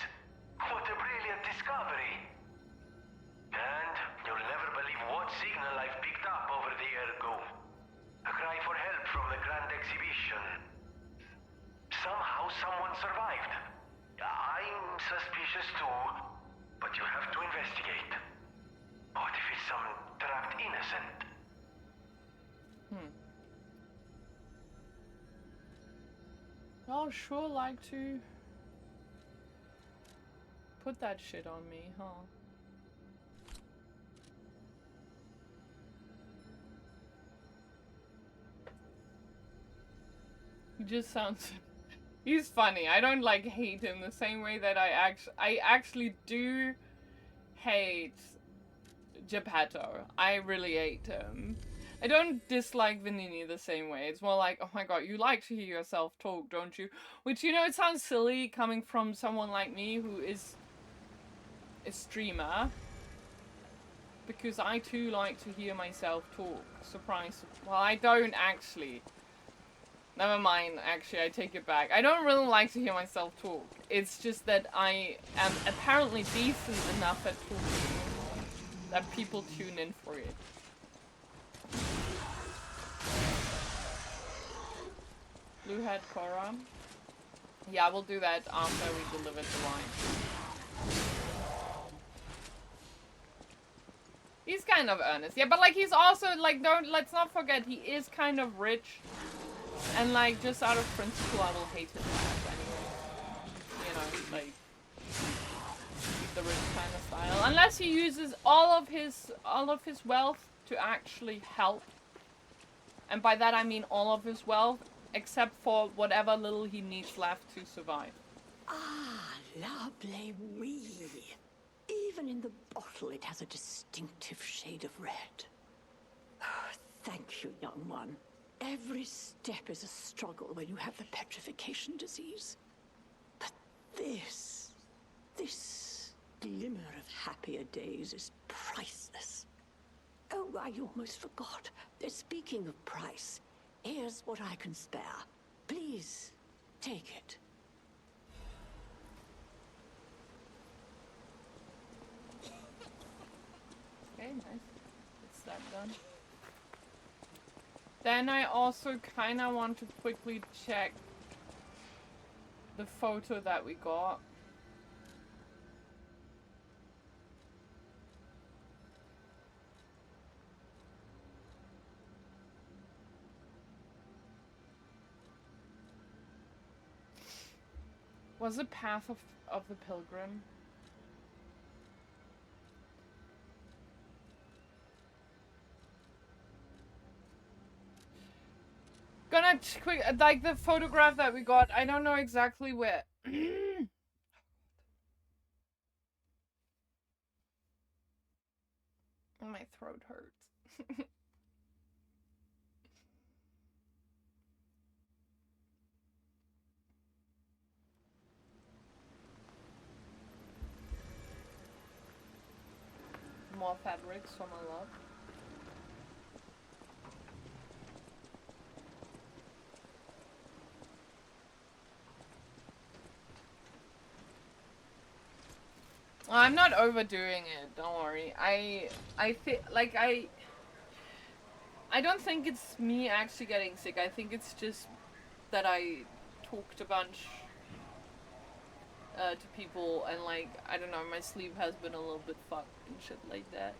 What a brilliant discovery. And you'll never believe what signal I've picked up over the ergo. A cry for help from the Grand Exhibition. Somehow someone survived. I'm suspicious too, but you have to investigate. What if it's some trapped innocent? I'll sure like to put that shit on me, huh? He just sounds... He's funny. I don't like hate him the same way that I actually do hate Geppetto. I really hate him. I don't dislike Vanini the same way. It's more like, oh my god, you like to hear yourself talk, don't you? Which, you know, it sounds silly coming from someone like me who is a streamer. Because I too like to hear myself talk. Surprise. Well, I don't actually. Never mind, actually, I take it back. I don't really like to hear myself talk. It's just that I am apparently decent enough at talking that people tune in for it. Blue Hat Cora. Yeah, we'll do that after we deliver the wine. He's kind of earnest. Yeah, but like he's also like, let's not forget, he is kind of rich. And like, just out of principle, I will hate his ass anyway. You know, like the rich kind of style. Unless he uses all of his wealth to actually help. And by that I mean all of his wealth, except for whatever little he needs left to survive. Ah, lovely wee. Even in the bottle, it has a distinctive shade of red. Oh, thank you, young one. Every step is a struggle when you have the petrification disease. But this glimmer of happier days is priceless. Oh, I almost forgot. Speaking of price, here's what I can spare. Please, take it. Okay, nice. It's that done. Then I also kind of want to quickly check the photo that we got. Was it Path of the Pilgrim? Gonna quick, like the photograph that we got. I don't know exactly where. My throat hurts. More fabrics for my love. I'm not overdoing it, don't worry. I think, like, I don't think it's me actually getting sick. I think it's just that I talked a bunch to people, and like, I don't know, my sleep has been a little bit fucked and shit like that.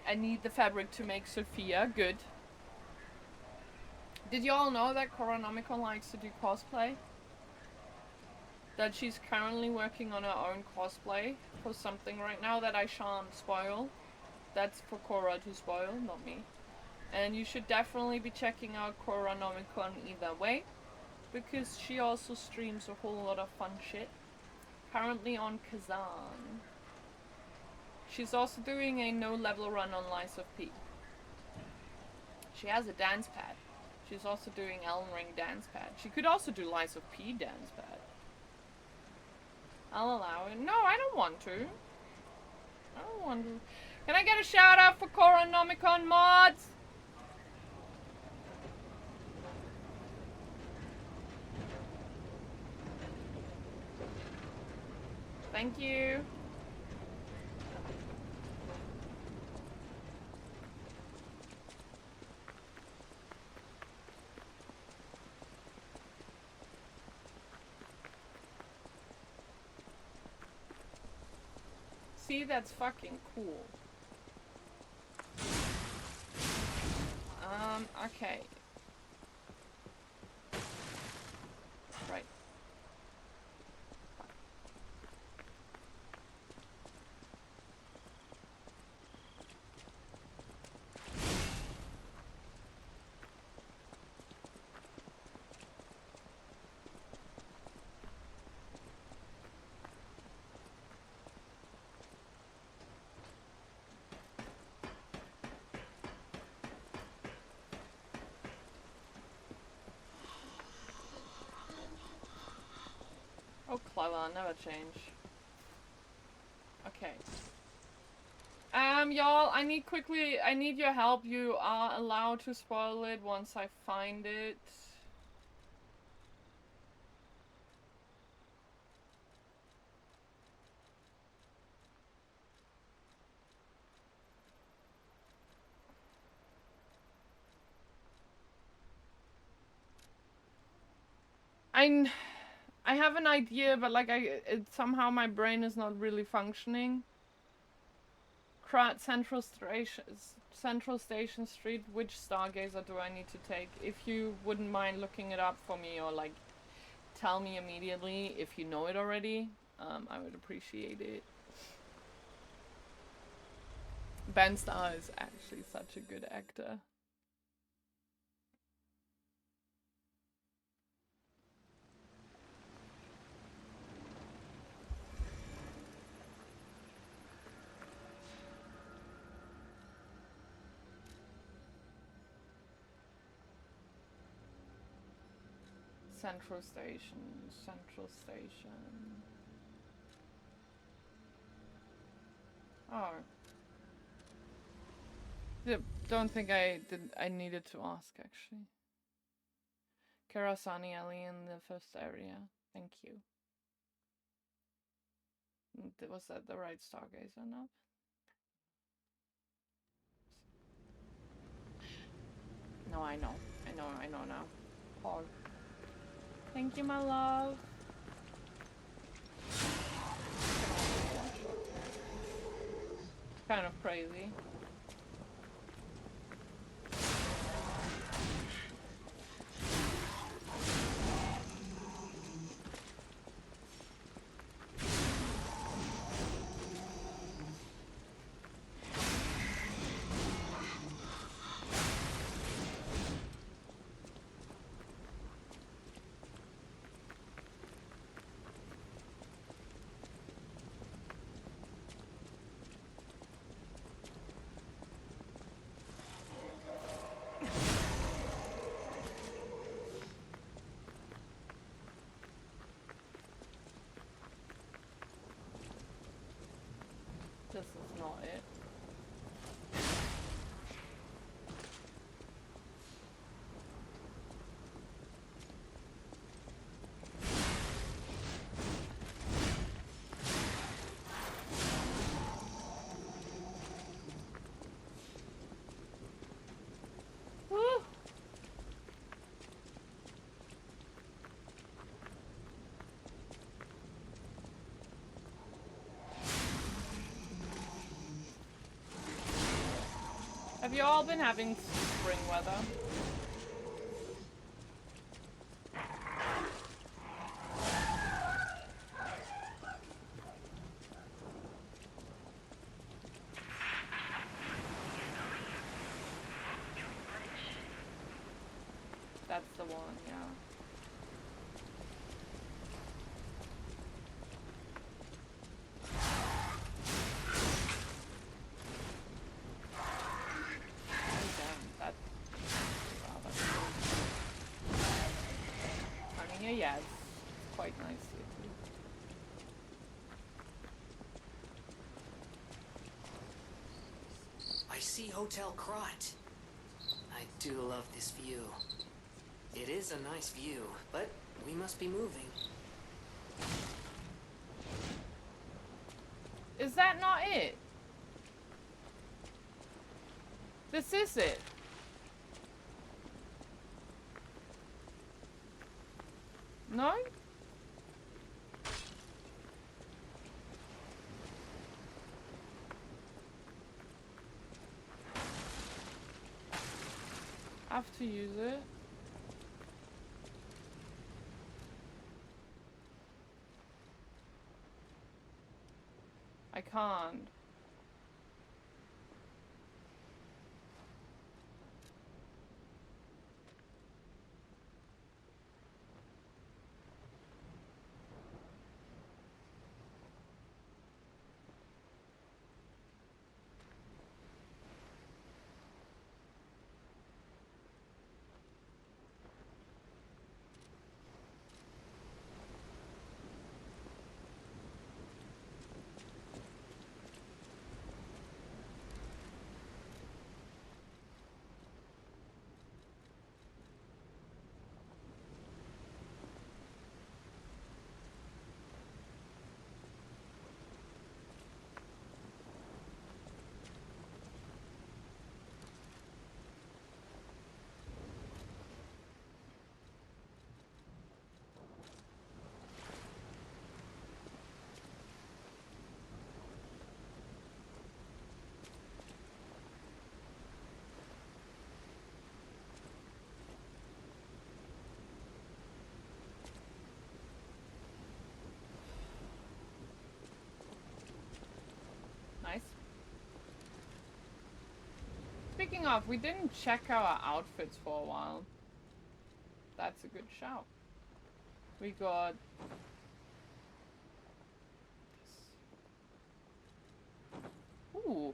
I need the fabric to make Sophia. Good. Did y'all know that Coronomicon likes to do cosplay? That she's currently working on her own cosplay for something right now that I shan't spoil. That's for Cora to spoil, not me. And you should definitely be checking out Coronomicon either way, because she also streams a whole lot of fun shit. Currently on Kazan. She's also doing a no-level run on Lies of P. She has a dance pad. She's also doing Elden Ring dance pad. She could also do Lies of P dance pad. I'll allow it. No, I don't want to. I don't want to. Can I get a shout out for Coronomicon mods? Thank you. See, that's fucking cool. Okay. Right. Oh, clever, never change. Okay. Y'all, I need your help. You are allowed to spoil it once I find it. I have an idea, but like somehow my brain is not really functioning. Central Station Street. Which Stargazer do I need to take? If you wouldn't mind looking it up for me, or like tell me immediately if you know it already, I would appreciate it. Ben Starr is actually such a good actor. Central Station. Oh. Don't think I needed to ask, actually. Karasani Alley in the first area. Thank you. Was that the right Stargazer now? No, I know now. Hog. Thank you, my love. Kind of crazy. This is not it. Woo! Have you all been having spring weather? That's the one, yeah. Yeah, it's quite nice here too. I see Hotel Krat. I do love this view. It is a nice view, but we must be moving. Is that not it? This is it. No? I have to use it. I can't. Nice. Speaking of, we didn't check our outfits for a while. That's a good shout. We got... Ooh.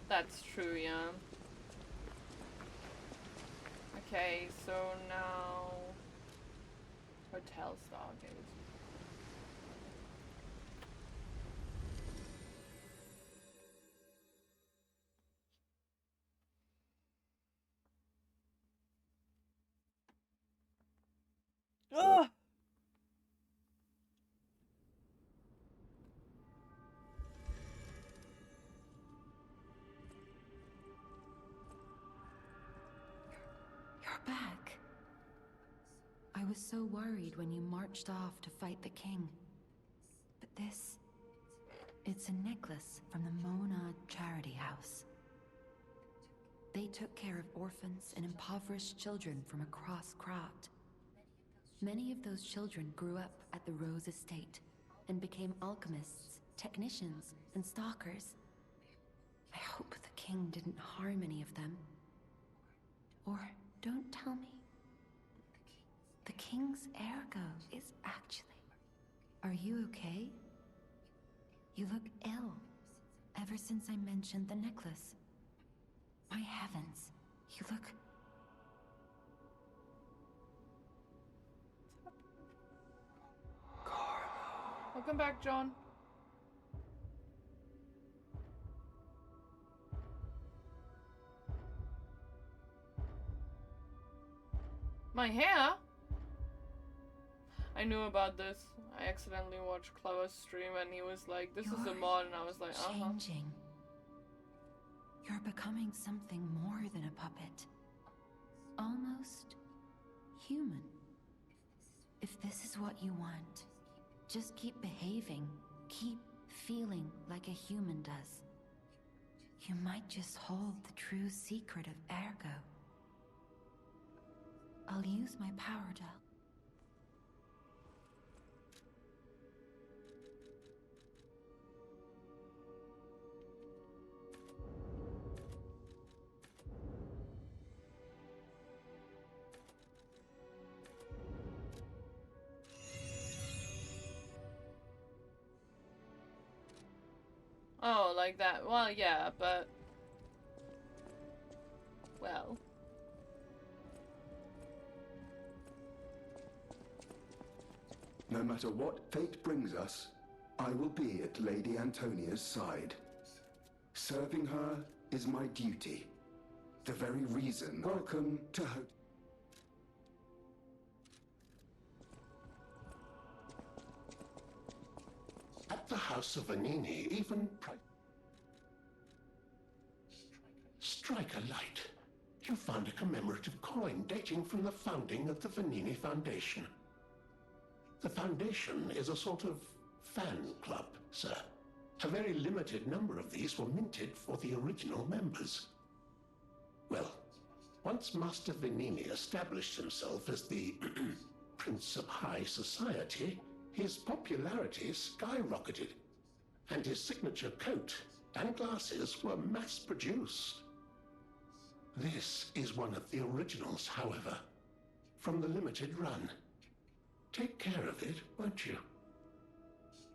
That's true, yeah. Okay, so now... Hotel Stargate. Ugh! You're back. I was so worried when you marched off to fight the king. But this... it's a necklace from the Mona Charity House. They took care of orphans and impoverished children from across Krat. Many of those children grew up at the Rose Estate and became alchemists, technicians, and stalkers. I hope the king didn't harm any of them. Or don't tell me. The king's ergo is actually... Are you okay? You look ill. Ever since I mentioned the necklace. My heavens, you look... Welcome back, John. My hair? I knew about this. I accidentally watched Clover's stream and he was like, this is a mod, and I was like, changing. You're becoming something more than a puppet. Almost human. If this is what you want, just keep behaving. Keep feeling like a human does. You might just hold the true secret of ergo. I'll use my power gel. Oh, like that. Well, yeah, but... Well... No matter what fate brings us, I will be at Lady Antonia's side. Serving her is my duty. The very reason. Welcome to her. At the House of Vanini, even strike a light. You found a commemorative coin dating from the founding of the Vanini Foundation. The Foundation is a sort of fan club, sir. A very limited number of these were minted for the original members. Well, once Master Vanini established himself as the Prince of High Society, his popularity skyrocketed, and his signature coat and glasses were mass-produced. This is one of the originals, however, from the limited run. Take care of it, won't you?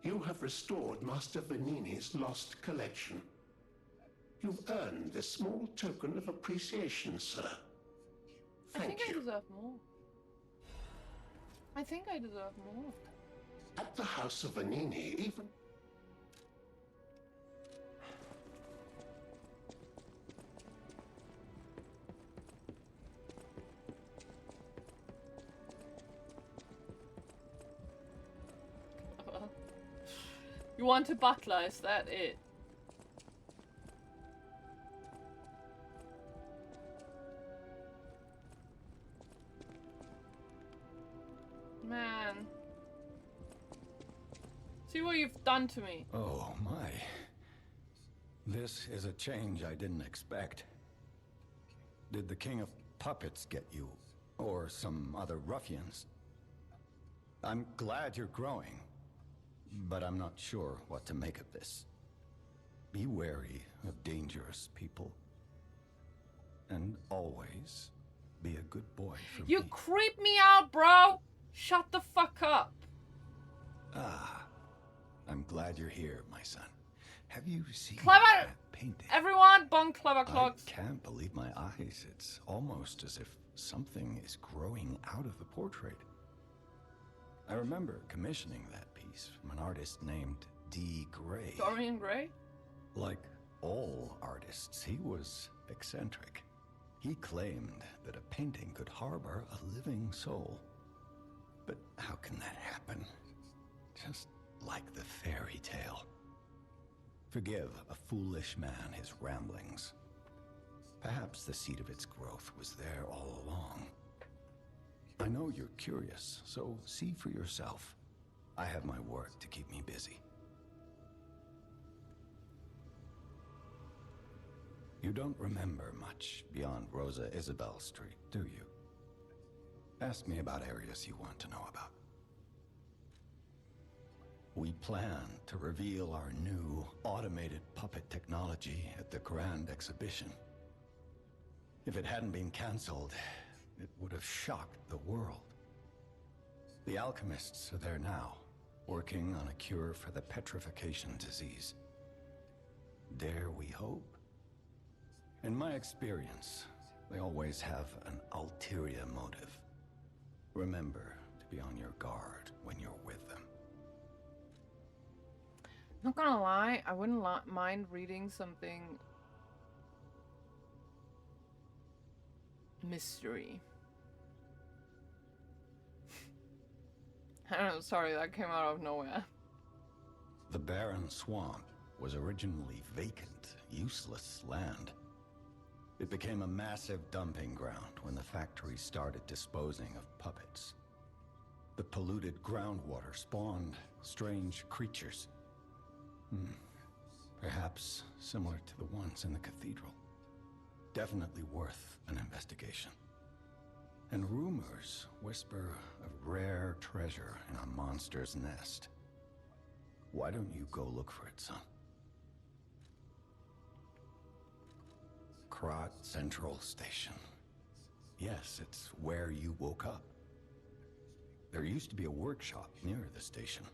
You have restored Master Vanini's lost collection. You've earned this small token of appreciation, sir. Thank you. I deserve more. I think I deserve more. At the House of Vanini, even... You want a butler, is that it? Man. See what you've done to me. Oh my. This is a change I didn't expect. Did the King of Puppets get you? Or some other ruffians? I'm glad you're growing. But I'm not sure what to make of this. Be wary of dangerous people. And always be a good boy for me. You creep me out, bro! Shut the fuck up. Ah, I'm glad you're here, my son. Have you seen Clever! that painting? Everyone, bung clever clocks. I can't believe my eyes. It's almost as if something is growing out of the portrait. I remember commissioning that piece from an artist named D. Gray. Dorian Gray? Like all artists, he was eccentric. He claimed that a painting could harbor a living soul. But how can that happen? Just like the fairy tale. Forgive a foolish man his ramblings. Perhaps the seed of its growth was there all along. I know you're curious, so see for yourself. I have my work to keep me busy. You don't remember much beyond Rosa Isabel Street, do you? Ask me about areas you want to know about. We plan to reveal our new automated puppet technology at the Grand Exhibition. If it hadn't been cancelled, it would have shocked the world. The alchemists are there now, working on a cure for the petrification disease. Dare we hope? In my experience, they always have an ulterior motive. Remember to be on your guard when you're with them. Not gonna lie, I wouldn't mind reading something mystery. I don't know, sorry, that came out of nowhere. The barren swamp was originally vacant, useless land. It became a massive dumping ground when the factory started disposing of puppets. The polluted groundwater spawned strange creatures. Perhaps similar to the ones in the cathedral. Definitely worth an investigation. And rumors whisper of rare treasure in a monster's nest. Why don't you go look for it, son? Krat Central Station. Yes, it's where you woke up. There used to be a workshop near the station.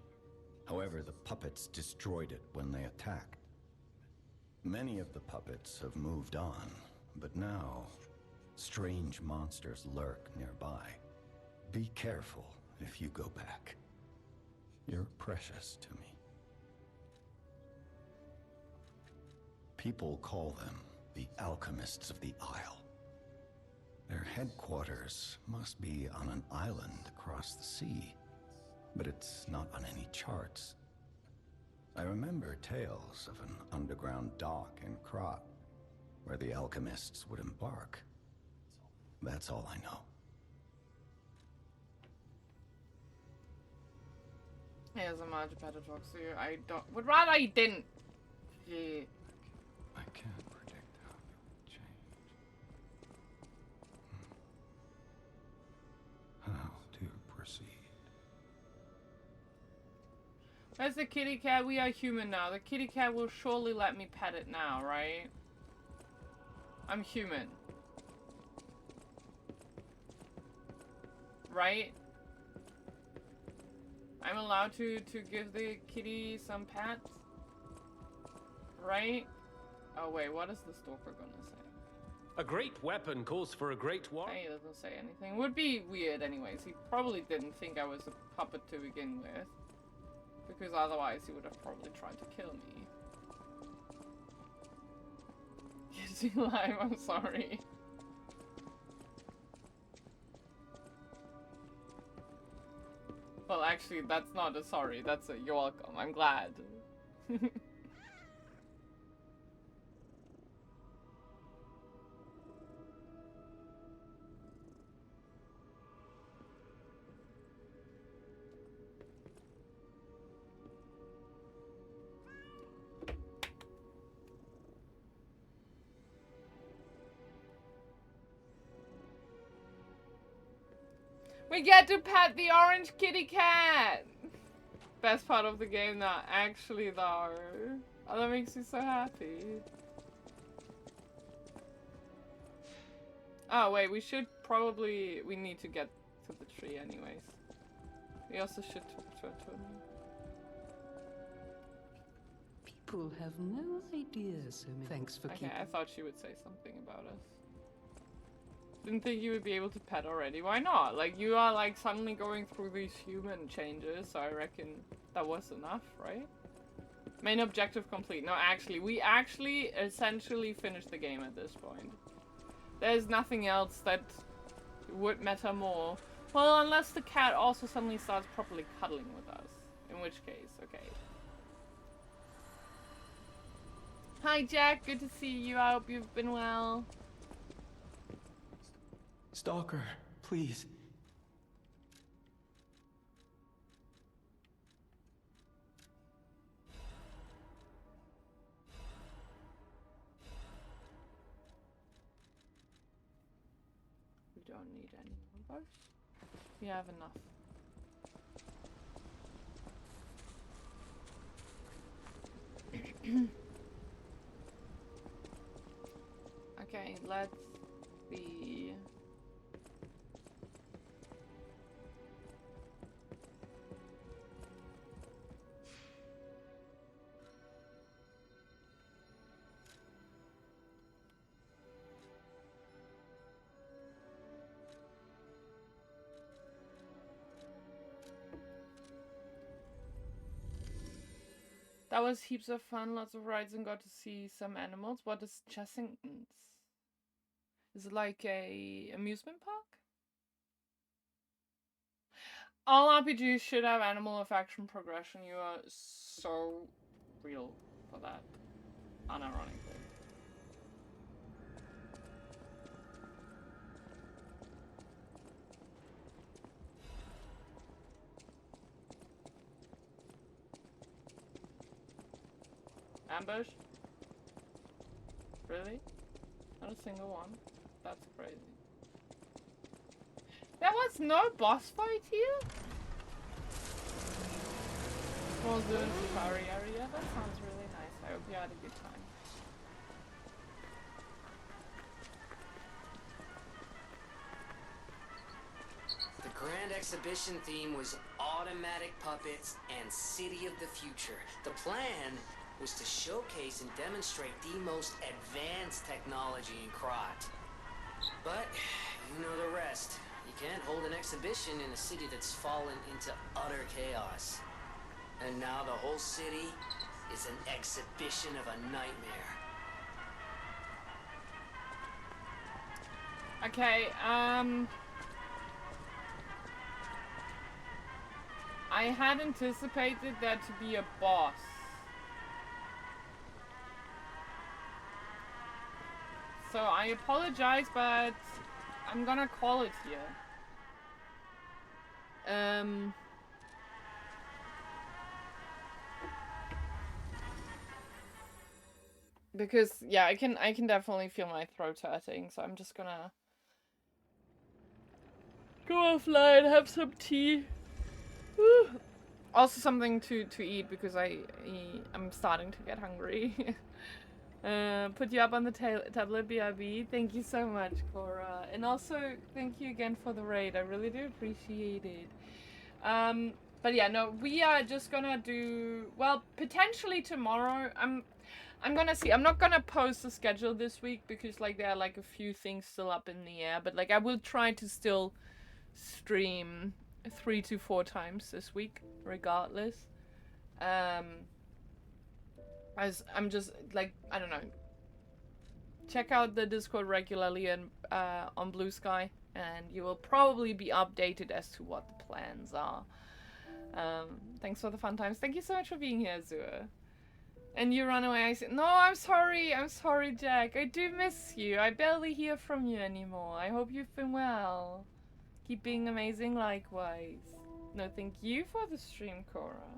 However, the puppets destroyed it when they attacked. Many of the puppets have moved on, but now, strange monsters lurk nearby. Be careful if you go back. You're precious to me. People call them the alchemists of the Isle. Their headquarters must be on an island across the sea, but it's not on any charts. I remember tales of an underground dock in Krat, where the alchemists would embark. That's all I know. Here's a magic paradox here. I would rather I didn't. Yeah. I can't predict how you'll change. How to proceed? Where's the kitty cat? We are human now. The kitty cat will surely let me pet it now, right? I'm human. Right? I'm allowed to give the kitty some pets? Right? Oh wait, what is the stalker gonna say? A great weapon calls for a great war. He doesn't say anything. Would be weird anyways. He probably didn't think I was a puppet to begin with. Because otherwise he would have probably tried to kill me. Is he alive? I'm sorry. Well, actually, that's not a sorry. That's a you're welcome. I'm glad. We get to pet the orange kitty cat! Best part of the game now, actually though. Oh, that makes me so happy. Oh wait, we should probably... We need to get to the tree anyways. We also should talk to a twin. People have no idea so many. Thanks for Okay, I thought she would say something about us. Didn't think you would be able to pet already. Why not? Like, you are like suddenly going through these human changes, so I reckon that was enough, right? Main objective complete. No, actually, we actually essentially finished the game at this point. There's nothing else that would matter more. Well, unless the cat also suddenly starts properly cuddling with us. In which case, okay. Hi Jack, good to see you. I hope you've been well. Stalker, please. We don't need any more of those. We have enough. Okay, let's the... That was heaps of fun, lots of rides, and got to see some animals. What is Chessington's? Is it like a amusement park? All RPGs should have animal affection progression. You are so real for that. Unironically. Ambush? Really? Not a single one? That's crazy. There was no boss fight here? Small zoo and safari area? That sounds really nice. I hope you had a good time. The grand exhibition theme was automatic puppets and City of the Future. The plan was to showcase and demonstrate the most advanced technology in Krot. But you know the rest. You can't hold an exhibition in a city that's fallen into utter chaos. And now the whole city is an exhibition of a nightmare. Okay, I had anticipated there to be a boss. So I apologize, but I'm gonna call it here. Because yeah, I can definitely feel my throat hurting, so I'm just gonna go offline, have some tea. Whew. Also something to eat because I'm starting to get hungry. Put you up on the tablet, BRB. Thank you so much, Cora. And also, thank you again for the raid. I really do appreciate it. But yeah, no, we are just gonna do... Well, potentially tomorrow. I'm gonna see. I'm not gonna post the schedule this week because, like, there are, like, a few things still up in the air. But, like, I will try to still stream 3 to 4 times this week, regardless. As I'm just like, I don't know. Check out the Discord regularly and on Blue Sky, and you will probably be updated as to what the plans are. Thanks for the fun times. Thank you so much for being here, Azure. And you run away. I said, no, I'm sorry, Jack. I do miss you. I barely hear from you anymore. I hope you've been well. Keep being amazing likewise. No, thank you for the stream, Cora.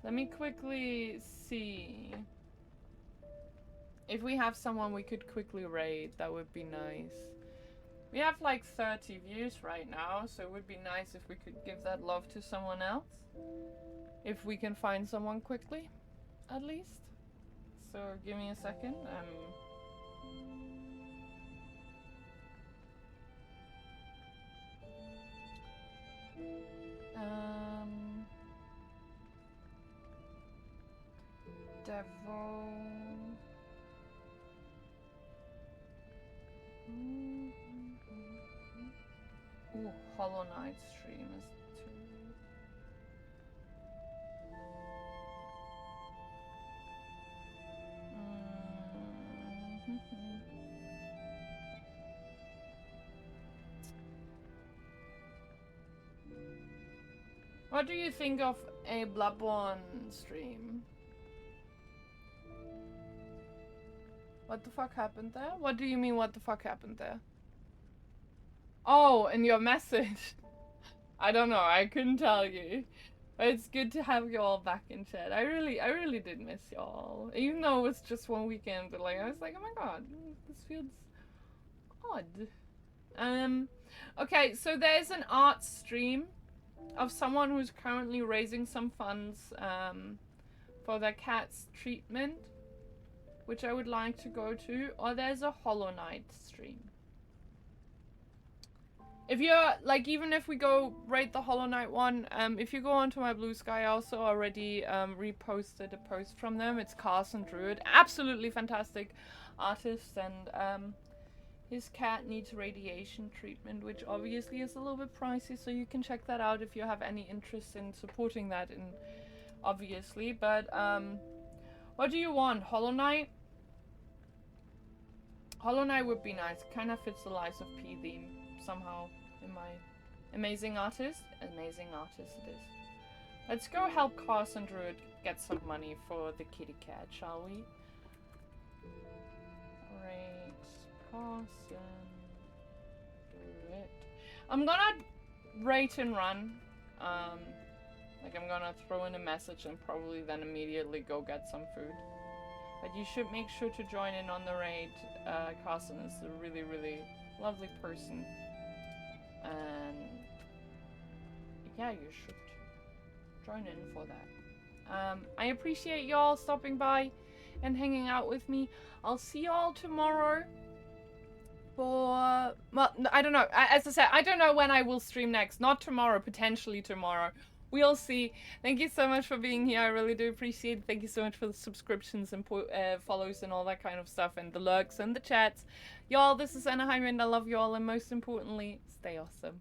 Let me quickly see if we have someone we could quickly raid. That would be nice. We have like 30 views right now, so it would be nice if we could give that love to someone else. If we can find someone quickly, at least. So give me a second. Devil. Ooh, Hollow Knight stream is too. What do you think of a Bloodborne stream? What the fuck happened there? What do you mean what the fuck happened there? Oh, in your message. I don't know, I couldn't tell you. But it's good to have you all back in chat. I really did miss y'all. Even though it was just one weekend, but like I was like, oh my god, this feels odd. Okay, so there's an art stream of someone who's currently raising some funds for their cat's treatment. which I would like to go to, or there's a Hollow Knight stream. If you're, like, even if we go rate the Hollow Knight one, if you go onto my Blue Sky, I also already reposted a post from them. It's Carson Druid. Absolutely fantastic artist, and his cat needs radiation treatment, which obviously is a little bit pricey, so you can check that out if you have any interest in supporting that, obviously. But, what do you want? Hollow Knight? Hollow Knight would be nice. Kind of fits the Lies of P theme somehow in my amazing artist. Amazing artist it is. Let's go help Carson Druid get some money for the kitty cat, shall we? Great. Carson Druid. I'm gonna rate and run. Like, I'm gonna throw in a message and probably then immediately go get some food. But you should make sure to join in on the raid. Carson is a really, really lovely person. And yeah, you should join in for that. I appreciate y'all stopping by and hanging out with me. I'll see y'all tomorrow for, well, I don't know. As I said, I don't know when I will stream next. Not tomorrow, potentially tomorrow. We'll see. Thank you so much for being here. I really do appreciate it. Thank you so much for the subscriptions and follows and all that kind of stuff, and the lurks and the chats. Y'all, this is AnnaHighwind. I love y'all, and most importantly, stay awesome.